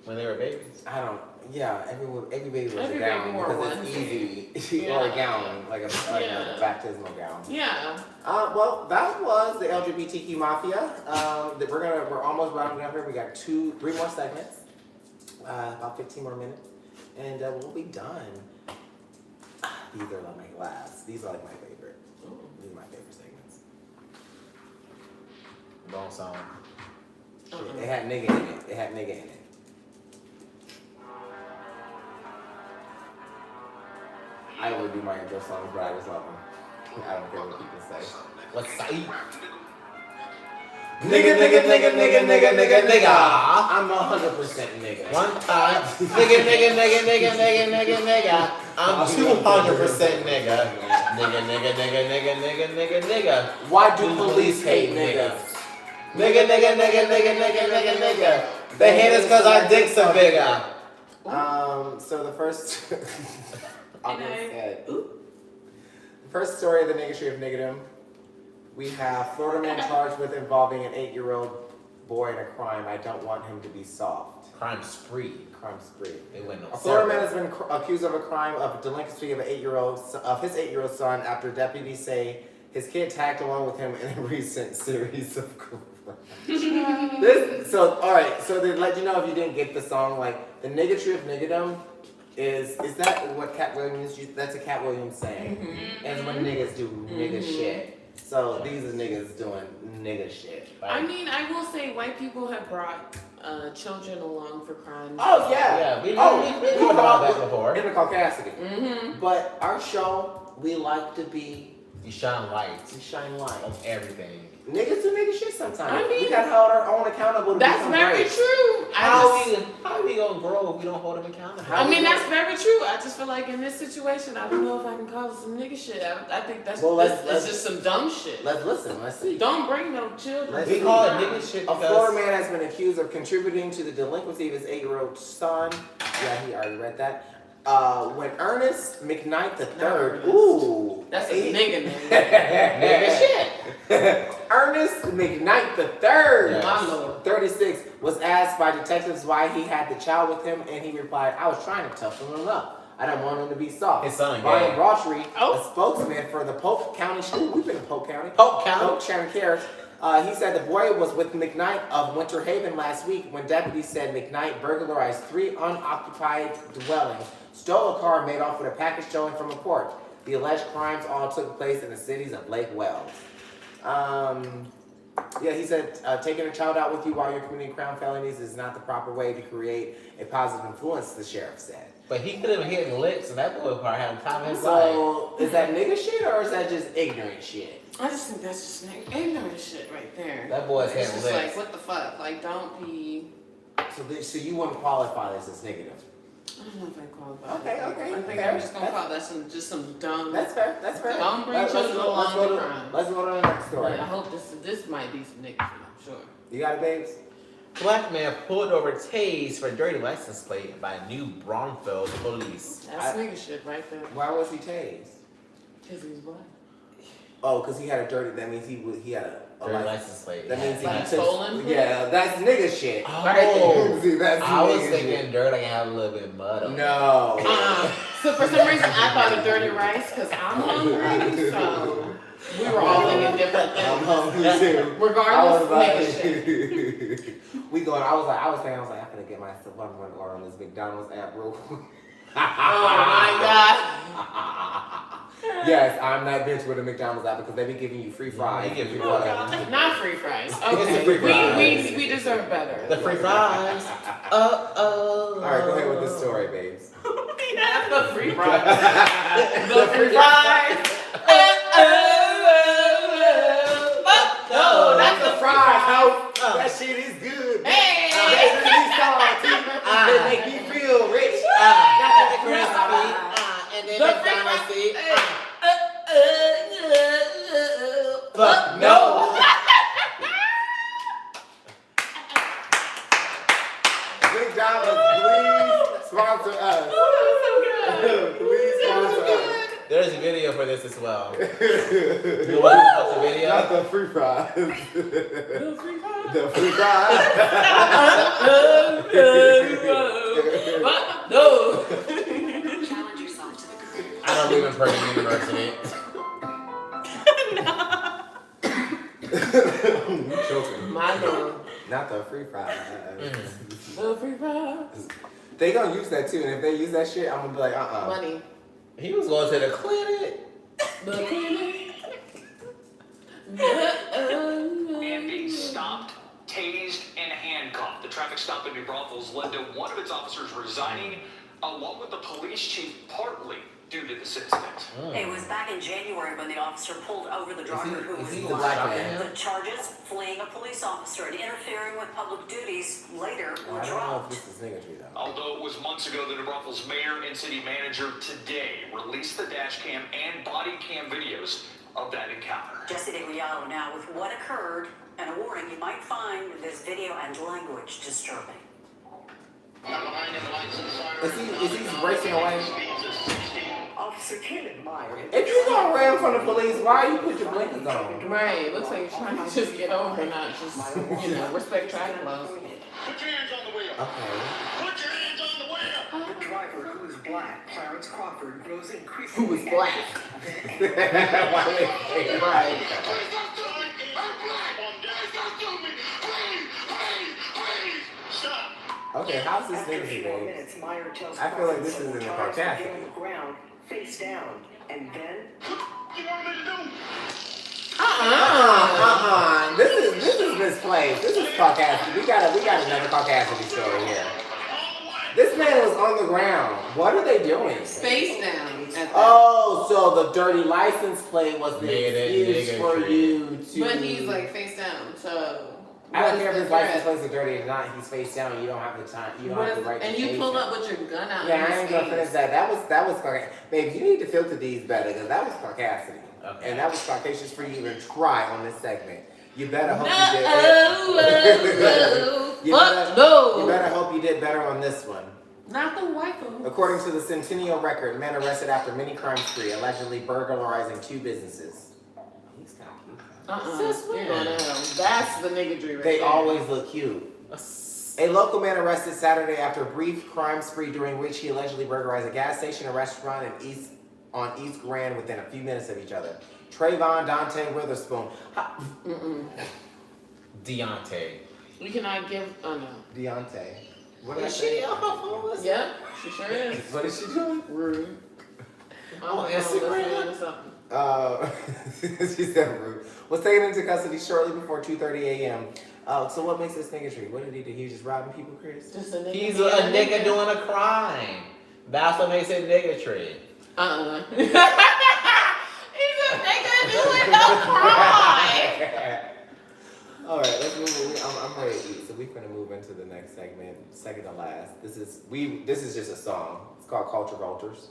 When they were babies. I don't. Yeah, every baby was Every a gown baby wore because one. it's easy or a gown, like a baptismal gown. Yeah. Well, that was the LGBTQ Mafia. We're almost rounding up here. We got 3 more segments, about 15 more minutes, and we'll be done. These are like my last. These are like my favorite. These are my favorite segments. Wrong song. It had nigga in it. I would do my intro songs, but I just love them. I don't care what people say. What's Saeed? Nigga. I'm 100% nigga. One time. Nigga. I'm 200% nigga. Nigga. Why do police hate niggas? Nigga. They hate us cause our dicks are bigger. So the first the first story of the niggatry of niggerdom, we have Florida man charged with involving an 8-year-old boy in a crime. I don't want him to be soft. Crime spree. They went on. A Florida man has been accused of a crime of delinquency of his 8-year-old son after deputies say his kid tagged along with him in a recent series of crimes. So they let you know if you didn't get the song, like the niggatry of niggerdom is that what Cat Williams used? That's a Cat Williams saying. And when niggas do nigga shit. So these are niggas doing nigga shit. Like, I mean, I will say white people have brought children along for crimes. Oh yeah. We talked about that before. In the Caucasity. But our show, we like to be. You shine light. On everything. Niggas do nigga shit sometimes. I mean, we gotta hold our own accountable to that's very true. How are we gonna grow if we don't hold them accountable? I mean, that's very true. I just feel like in this situation, I don't know if I can call it some nigga shit. I think that's just some dumb shit. Let's see. Don't bring no children. We call it nigga shit because a Florida man has been accused of contributing to the delinquency of his 8-year-old son. Yeah, he already read that. When Ernest McKnight III, that's a nigga name. Nigga shit. Ernest McKnight III, my lord, 36, was asked by detectives why he had the child with him, and he replied, "I was trying to toughen him up. I don't want him to be soft." His son, Brian Brochery, a spokesman for the Polk County School, we've been in Polk County Cares. He said the boy was with McKnight of Winter Haven last week when deputies said McKnight burglarized 3 unoccupied dwellings, stole a car, and made off with a package stolen from a port. The alleged crimes all took place in the cities of Lake Wells. He said taking a child out with you while you're committing crime felonies is not the proper way to create a positive influence, the sheriff said. But he could have been hitting licks, and that boy probably had time in his life. So, is that nigga shit or is that just ignorant shit? I just think that's just ignorant shit right there. That boy's hitting licks. Like, what the fuck? Like, don't be. So you wouldn't qualify this as negative? I don't know if I qualify. Okay. I think I'm just gonna call that some dumb. That's fair. Don't bring children along to crime. Let's go to the next story. But I hope this might be some niggas, I'm sure. You got it, babes? Black man pulled over tased for dirty license plate by New Braunfels police. That's nigga shit right there. Why was he tased? Because he was black. Oh, because he had a dirty. That means he had a dirty license plate. That means he took stolen. Yeah, that's nigga shit. Oh, right. See, that's I was nigga thinking shit. dirt. I can have a little bit of mud on. No. So for some reason I thought of dirty rice because I'm hungry. So we were all thinking different things. I'm hungry too. Regardless, nigga shit. I was thinking, I'm gonna get myself one order on this McDonald's app real quick. Oh my god. Yes, I'm that bitch with a McDonald's app because they be giving you free fries. Not free fries. It's Okay, the free fries. we deserve better. The free fries. All right, go ahead with the story, babes. That's the free fries. The free fries. No, that's the fries. That shit is good. Hey. They make me feel rich. Crispy. And then McDonald's see. Fuck no. McDonald's, please sponsor us. Please sponsor us. There's a video for this as well. You want to watch the video? Not the free fries. The free fries. The free fries. No. Challenge yourself to the group. I don't live in Purdue University. You choking. My lord. Not the free fries. The free fries. They gonna use that too, and if they use that shit, I'm gonna be like, Money. He was going to the clinic. The clinic. And being stopped, tased, and handcuffed. The traffic stop in New Braunfels led to one of its officers resigning, along with the police chief, partly due to this incident. It was back in January when the officer pulled over the driver who was the black. black man? The charges, fleeing a police officer and interfering with public duties, later were I don't know if dropped. this is niggatry though. Although it was months ago, the New Braunfels mayor and city manager today released the dash cam and body cam videos of that encounter. Jesse DeGuiado now with what occurred and a warning you might find this video and language disturbing. Is he racing away? Officer Kenneth Meyer. If you gonna ran from the police, why you put your blinkers on? Right. It looks like you're trying to just get over, not just, respect traffic laws. Put your hands on the wheel. Okay. Put your hands on the wheel. The driver, who is black, Clarence Crawford, grows increasingly. Who was black? Why they say it? Right. Please don't do me. I'm black. Please don't do me. Please. Stop. Okay, how's this niggatry, babe? I feel like this is in the podcast. On the ground, face down, and then. You want me to do? This is misplaced. This is Caucasian. We got another Caucasian story here. This man was on the ground. What are they doing? Face down. Oh, so the dirty license plate was the Made it excuse for niggatry. you to. But he's like face down, so. I don't care if his license plates are dirty or not. He's face down. You don't have the time. You don't have the right to And you chase pulled him. up with your gun out. Yeah, I ain't gonna finish that. That was Caucasian. Babe, you need to filter these better because that was Caucasian. Okay. And that was Caucasian for you to even try on this segment. You better hope you did. You better hope you did better on this one. Not the white one. According to the Centennial Record, men arrested after mini crime spree, allegedly burglarizing 2 businesses. He's kind of cute. You're going to hell. That's the niggatry right They there. always look cute. A local man arrested Saturday after a brief crime spree during which he allegedly burglarized a gas station, a restaurant on East Grand within a few minutes of each other. Trayvon Dante Witherspoon. Deontay. You cannot give. Oh no. Deontay. What Is she on her phone? Yeah, she sure is. What is she doing? Rude. On Instagram? She said rude. Was taken into custody shortly before 2:30 a.m. So what makes this niggatry? What did he do? He was just robbing people, Chris? Just a nigga. He's a nigga doing a crime. That's what makes it niggatry. He's a nigga doing no crime. All right, let's move. I'm ready to eat, so we're gonna move into the next segment, second to last. This is just a song. It's called Culture Vultures.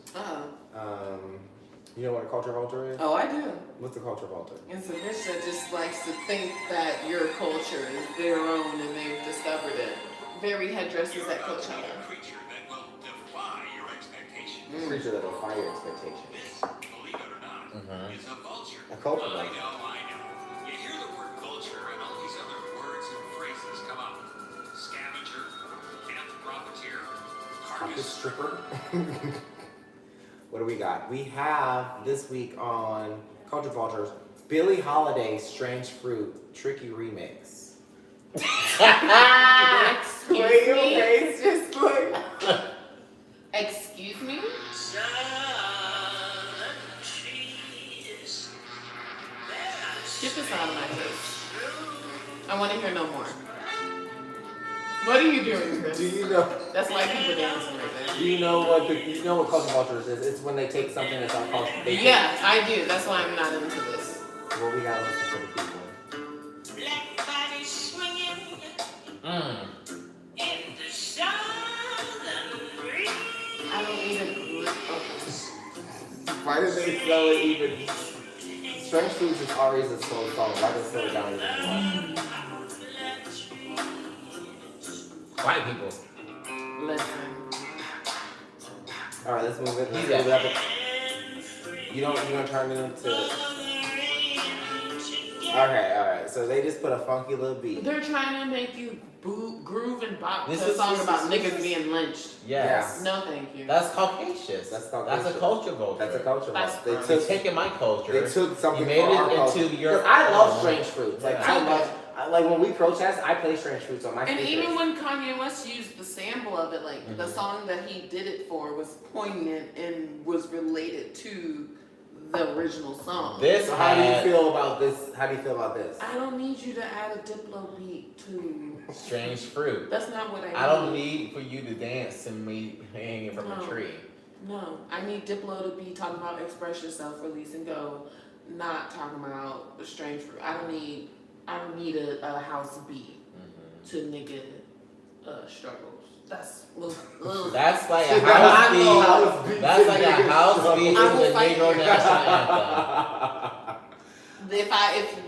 You know what a culture vulture is? Oh, I do. What's a culture vulture? It's a bitch that just likes to think that your culture is their own and they've discovered it. Very headdresses at Coachella. A creature that will defy your expectations. A creature that will defy your expectations. This, believe it or not, is a vulture. A culture I vulture. know. You hear the word vulture and all these other words and phrases come up. Scavenger, captive profiteer, Carcass carcass. stripper. What do we got? We have this week on Culture Vultures, Billie Holiday's Strange Fruit Tricky Remix. Excuse me? Just like... Excuse me? Get this out of my face. I want to hear no more. What are you doing, Chris? Do you know? That's white people dancing right there. Do you know what Culture Vultures is? It's when they take something that's our culture. Yeah, I do. That's why I'm not into this. Well, we gotta listen to the people. Black body swinging in the southern breeze. I don't even. Why did they slow it even? Strange Fruits is always a slow song. Why did they slow it down even more? White people. Listen. All right, let's move it. Let's move it up. You don't turn it into. Okay. So they just put a funky little beat. They're trying to make you groove and bop to a song about niggas being lynched. Yes. No, thank you. That's Caucasian. That's a culture vulture. That's a culture vulture. They're taking my culture. They took something you made from our it culture. into your. I love strange fruits. Like Yeah. like when we protest, I play strange fruits on my. And speakers. even when Kanye West used the sample of it, like the song that he did it for was poignant and was related to the original song. So how do you feel about this? How do you feel about this? I don't need you to add a Diplo beat to strange fruit. That's not what I need. I don't need for you to dance to me hanging from a tree. No, I need Diplo to be talking about express yourself, release and go, not talking about strange fruit. I don't need a house beat to nigga struggles. That's that's like a house beat. That's like a house beat to the Negro national anthem. If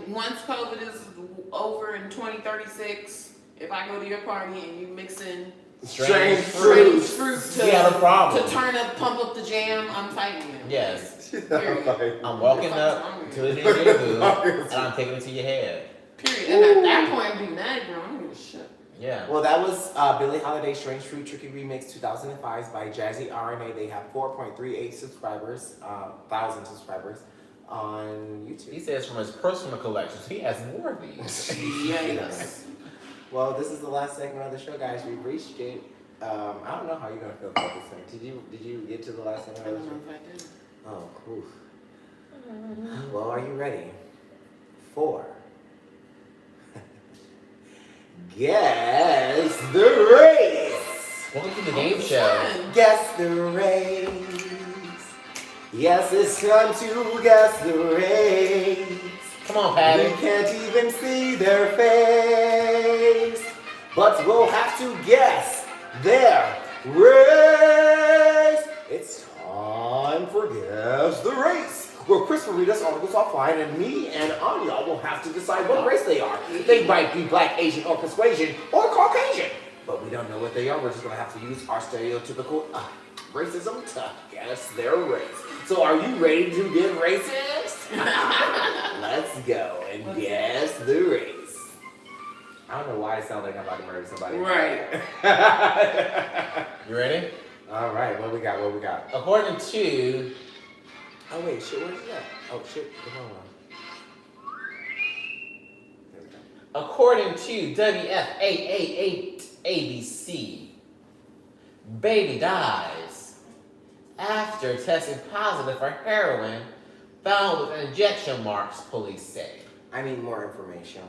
once COVID is over in 2036, if I go to your party and you mix in strange fruit to turn up, pump up the jam, I'm fighting you. Yes. I'm walking up to the nigga and I'm taking it to your head. Period. And at that point, I'd be mad, girl. I don't give a shit. Yeah. Well, that was Billie Holiday's Strange Fruit Tricky Remix 2005 by Jazzy RNA. They have 4.38 subscribers, 1,000 subscribers on YouTube. He says from his personal collections, he has more of these. Yes. Well, this is the last segment of the show, guys. We've reached it. I don't know how you're gonna feel about this thing. Did you get to the last segment of the show? I don't know if I did. Oh, cool. Well, are you ready? 4. Guess the race. Welcome to the game show. Guess the race. Yes, it's time to guess the race. Come on, Patty. We can't even see their face, but we'll have to guess their race. It's time for Guess the Race, where Kris will read us articles offline, and me and Anya will have to decide what race they are. They might be Black, Asian, or Persuasion, or Caucasian, but we don't know what they are. We're just going to have to use our stereotypical racism to guess their race. So are you ready to get racist? Let's go and guess the race. I don't know why it sounds like I'm about to murder somebody. Right. You ready? All right, what we got? According to... Oh, wait, shit, where's that? Oh, shit, come on. There we go. According to WFAA8ABC, baby dies after testing positive for heroin found with injection marks, police say. I need more information.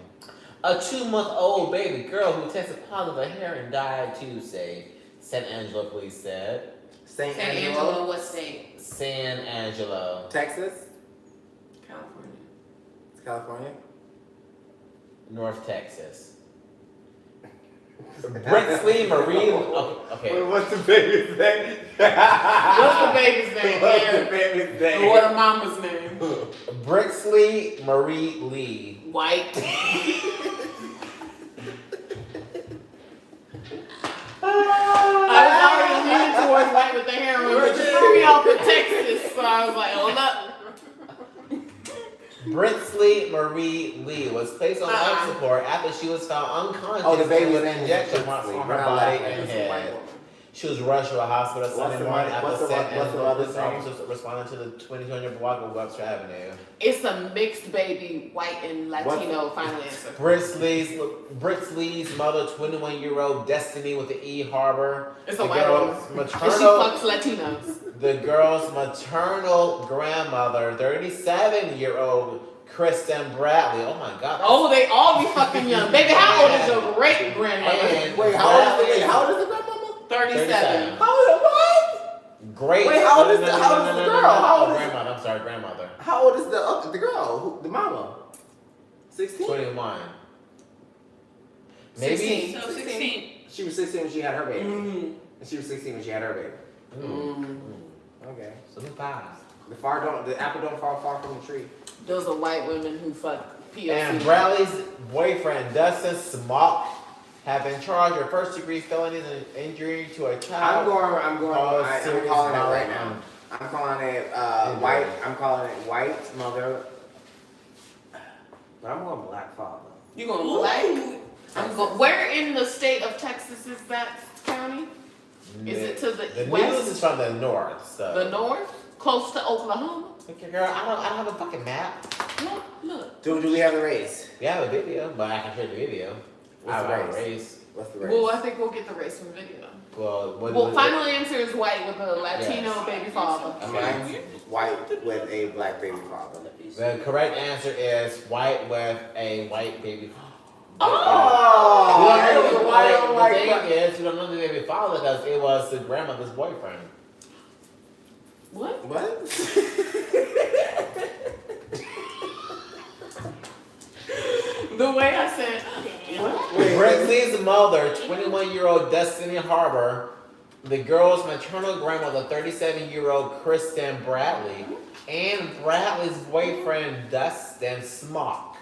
A 2-month-old baby girl who tested positive for heroin died Tuesday, San Angelo police said. San Angelo, what state? San Angelo. Texas? California. It's California? North Texas. Brinsley Marie. Okay. Wait, what's the baby's name? What's the baby's name? What's the baby's name? What a mama's name? Brinsley Marie Lee. White. I was already leaning towards white with the heroin, but you threw me off of Texas, so I was like, hold up. Brinsley Marie Lee was placed on life support after she was found unconscious. Oh, the baby with was injection marks on her body and head. She was rushed to a hospital Sunday morning after San Angelo police officers responded to the 2200 block of Webster Avenue. It's a mixed baby, white and Latino. Final answer. Brinsley's mother, 21-year-old Destiny with the E Harbor. It's a white woman. And she fucks Latinos. The girl's maternal grandmother, 37-year-old Kristen Bradley. Oh my God. Oh, they all be fucking young. Baby, how old is your great grandmother? Wait, how old is the grandmother? 37. How old? What? Great. Wait, how old is the girl? How old is grandmother? I'm sorry, grandmother. How old is the girl? The mama? 16. 21. Maybe. 16. So 16. She was 16 when she had her baby. Mm. And she was 16 when she had her baby. Okay. So who passed? The apple don't fall far from the tree. Those are white women who fuck POC. And Bradley's boyfriend, Dustin Smock, have been charged with first-degree felonies and injury to a child. I'm calling it right now. I'm calling it white mother. But I'm going black father. You going black? I'm going. Where in the state of Texas is that county? Is it to the west? News is from the north. So. The north, close to Oklahoma. Okay, girl, I don't have a fucking map. Look. Do we have the race? We have a video, but I can share the video. What's the race? Race. What's the race? Well, I think we'll get the race from the video. Well, final answer is white with a Latino baby father. Mine's white with a black baby father. The correct answer is white with a white baby father. Oh! The thing is, you don't know the baby father because it was the grandmother's boyfriend. What? The way I said, what? Brinsley's mother, 21-year-old Destiny Harbor, the girl's maternal grandmother, 37-year-old Kristen Bradley, and Bradley's boyfriend, Dustin Smock.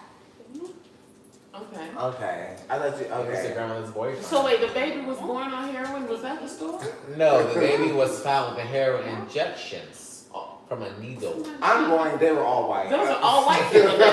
Okay. Okay. I thought you. It was the grandmother's boyfriend. So wait, the baby was born on heroin? Was that the story? No, the baby was found with the heroin injections from a needle. I'm going. They were all white. Those are all white people. No,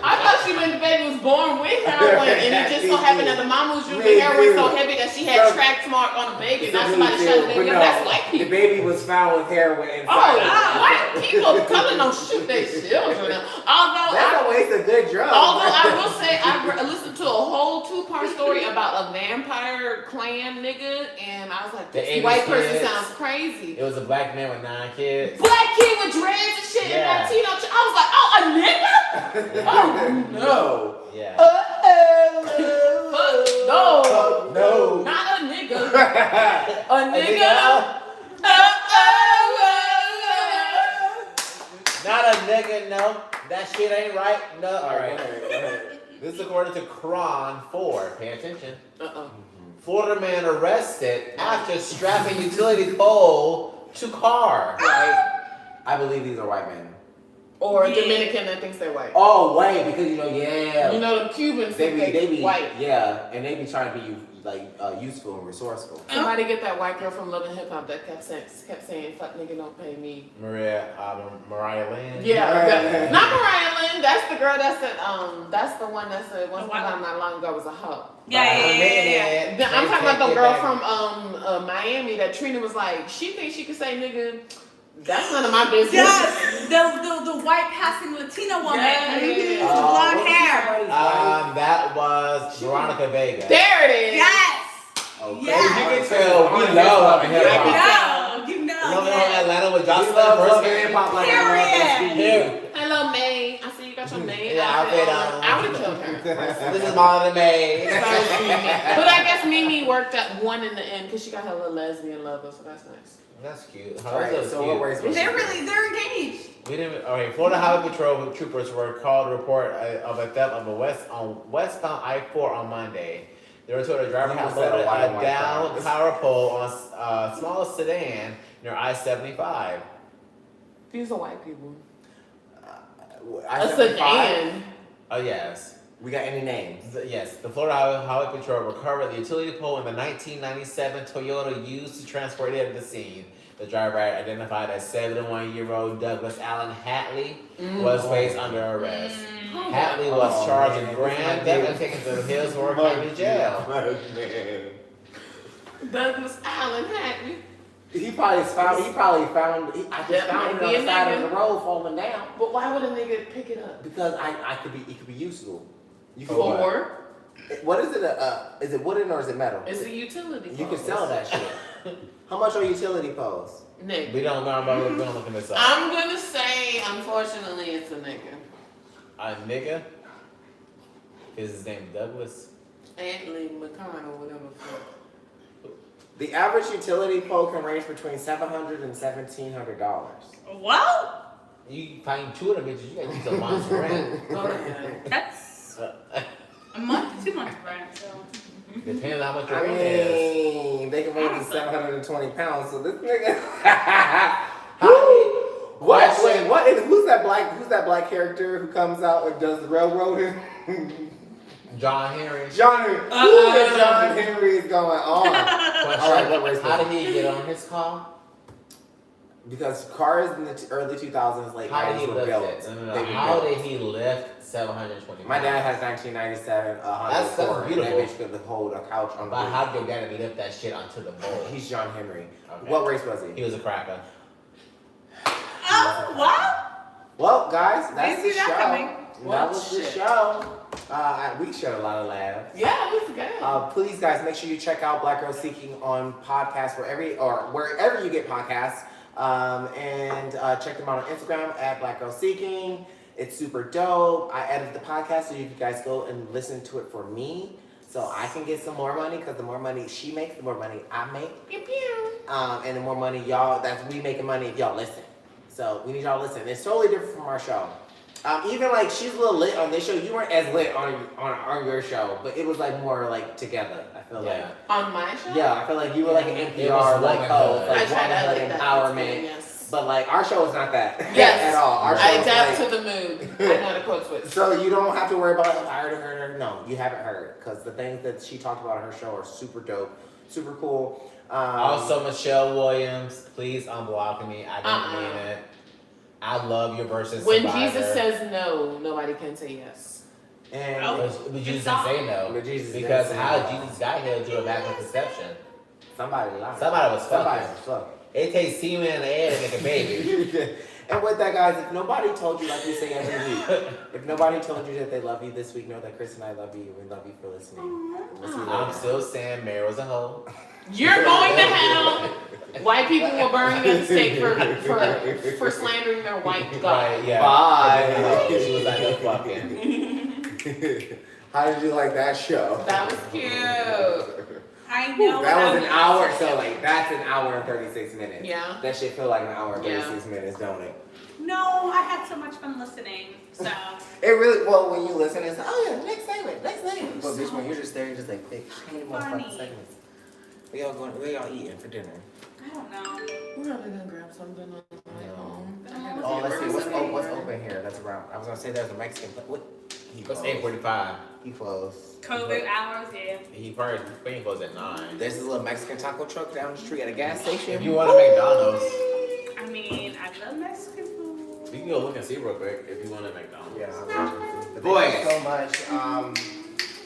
I thought she meant the baby was born with heroin, and it just so happened that the mama was using heroin so heavy that she had track mark on the baby. Not somebody shot the baby. That's white people. The baby was found with heroin inside. White people of color don't shoot their children. Although that's always a good drug. Although I will say I listened to a whole 2-part story about a vampire clan nigga, and I was like, this white person sounds crazy. It was a black man with 9 kids. Black kid with dreads and shit, and Latino. I was like, oh, a nigga? Oh no. Yeah. No. Not a nigga. A nigga. Not a nigga, no. That shit ain't right. No. All right. This is according to Cron 4. Pay attention. Florida man arrested after strapping utility pole to car. I believe these are white men. Or a Dominican that thinks they're white. Oh, wait, because you know the Cubans they be white. Yeah, and they be trying to be useful and resourceful. Somebody get that white girl from Love and Hip Hop that kept saying, "Fuck nigga, don't pay me." Mariah Lynn. Yeah, not Mariah Lynn. That's the girl that said. That's the one that said once upon a time not long ago was a hoe. Yeah. I'm talking about the girl from Miami that Trina was like, she thinks she could say nigga. That's none of my business. Yes, the white passing Latina woman. Yeah. Blonde hair. That was Veronica Vega. There it is. Yes. Okay. Yes. You can tell we love hip hop. You know. Love Atlanta with Jocelyn first hip hop like Hello, May. I see you got your May. Yeah, I would have killed her. This is Molly the May. But I guess Mimi worked at one in the end because she got her little lesbian lover, so that's nice. That's cute. Right, so what race was they're engaged. We didn't. Okay, Florida Highway Patrol troopers were called to report of a theft on westbound I-4 on Monday. They were told a driver had loaded a down power pole on a small sedan near I-75. These are white people. A sedan. Oh yes. We got any names? Yes, the Florida Highway Patrol recovered the utility pole in the 1997 Toyota used to transport it to the scene. The driver, identified as 71-year-old Douglas Allen Hatley, was placed under arrest. Hatley was charged with grand theft and taken to the Hillsborough County Jail. Douglas Allen Hatley. I just found it on the side of the road falling down. But why would a nigga pick it up? Because it could be useful. What is it? Is it wooden or is it metal? It's a utility pole. You can sell that shit. How much are utility poles? Nigga. We don't know about we're gonna look this up. I'm gonna say, unfortunately, it's a nigga. A nigga? Is his name Douglas? Antley McConnell, whatever. The average utility pole can range between $700 and $1,700. Well, you find 2 of them bitches, you gotta use a month's rent. That's a month, 2 months rent. So. Depends on how much your rent is. They can weigh to 720 pounds. So this nigga. Who's that black character who comes out and does the railroading? John Henry. John Henry is going on. All right, what race? How did he get on his car? Because cars in the early 2000s, late 90s were built. How did he lift 720 pounds? My dad has 1997 Honda Accord. Beautiful. That bitch could hold a couch on the But roof. how did your dad lift that shit onto the bowl? He's John Henry. Okay. What race was he? He was a cracker. Oh, what? Well, guys, that's Didn't the see that show. coming. That was the show. We showed a lot of laughs. Yeah, it was good. Please, guys, make sure you check out Black Girl Seeking on podcasts wherever you get podcasts. And check them out on Instagram at Black Girl Seeking. It's super dope. I edited the podcast so you guys go and listen to it for me, so I can get some more money. Because the more money she makes, the more money I make. Pew, pew. And the more money that's we making money if y'all listen. So we need y'all to listen. It's totally different from our show. Even like she's a little lit on this show. You weren't as lit on your show, but it was like more like together. I feel like on my show. Yeah, I feel like you were like an NPR like host, like womanhood empowerment. Yes. But like our show is not that. Yes. At all. Our show I is adapt like, to the mood. I know how to code switch. So you don't have to worry about if I already heard her. No, you haven't heard, because the things that she talked about on her show are super dope, super cool. Also, Michelle Williams, please unblock me. I don't mean it. I love your versus When Survivor. Jesus says no, nobody can say yes. And but Jesus didn't say no. But Jesus because didn't say how no. Jesus got here through a back of conception. Somebody lied. Somebody was fucking. fucking. It takes semen in the air to make a baby. And with that, guys, if nobody told you, like we say every week, if nobody told you that they love you this week, know that Kris and I love you. We love you for listening. We'll see you later. I'm still saying Mary was a hoe. You're going to hell. White people will burn you at the stake for slandering their white God. Right, yeah. Bye. She was like, no fucking. How did you like that show? That was cute. I know. That was an hour, so like that's an hour and 36 minutes. Yeah. That shit feel like an hour and 36 minutes, don't it? No, I had so much fun listening. So It really, well, when you listen, it's like, oh yeah, next segment. But bitch, when you're just there, you're just like, hey, how many motherfucking segments? Where y'all eating for dinner? I don't know. We're probably gonna grab something on the way home. Oh, let's see, what's open here? That's around. I was gonna say there's a Mexican place. What? It's 8:45. He closed. COVID hours, yeah. He probably closed at 9. There's this little Mexican taco truck down the street at a gas station. If you want to McDonald's, I mean, I love Mexican food. you can go look and see real quick if you want to McDonald's. Yeah. But Boy. thank you so much.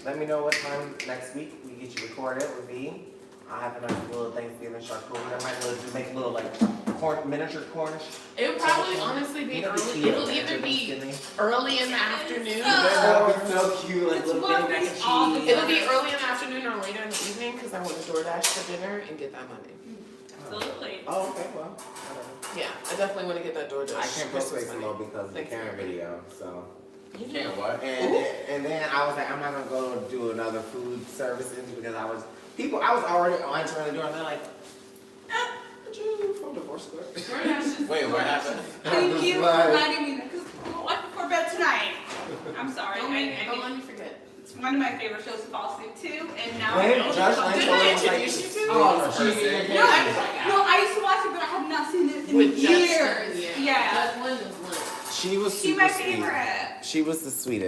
Let me know what time next week we get you recorded with me. I have a nice little Thanksgiving charcuterie. I might make a little like miniature Cornish. It would probably honestly be early. It'll either be early in the afternoon. That would be so cute, like It's little one bit of mac and of these awesome- cheese. It'll be early in the afternoon or later in the evening because I want to DoorDash for dinner and get that money. Absolutely. Oh, okay, well, whatever. Yeah, I definitely want to get that DoorDash. I can't post Christmas Facebook money. because of the camera video, so. You can't what? And then I was like, I'm not gonna go do another food services because I was already answering the door and they're like, but you from divorce court? Wait, what happened? Thank you for reminding me because what before bed tonight. I'm sorry. Don't let me forget. It's one of my favorite shows to fall asleep to, and now When I know. Josh Lynch Didn't I always like, introduce you to it? oh, person. No, I used to watch it, but I have not seen it in With years. Justin, Yeah. Judge Linda's lit. She was She's super my sweet. favorite. She was the sweetest.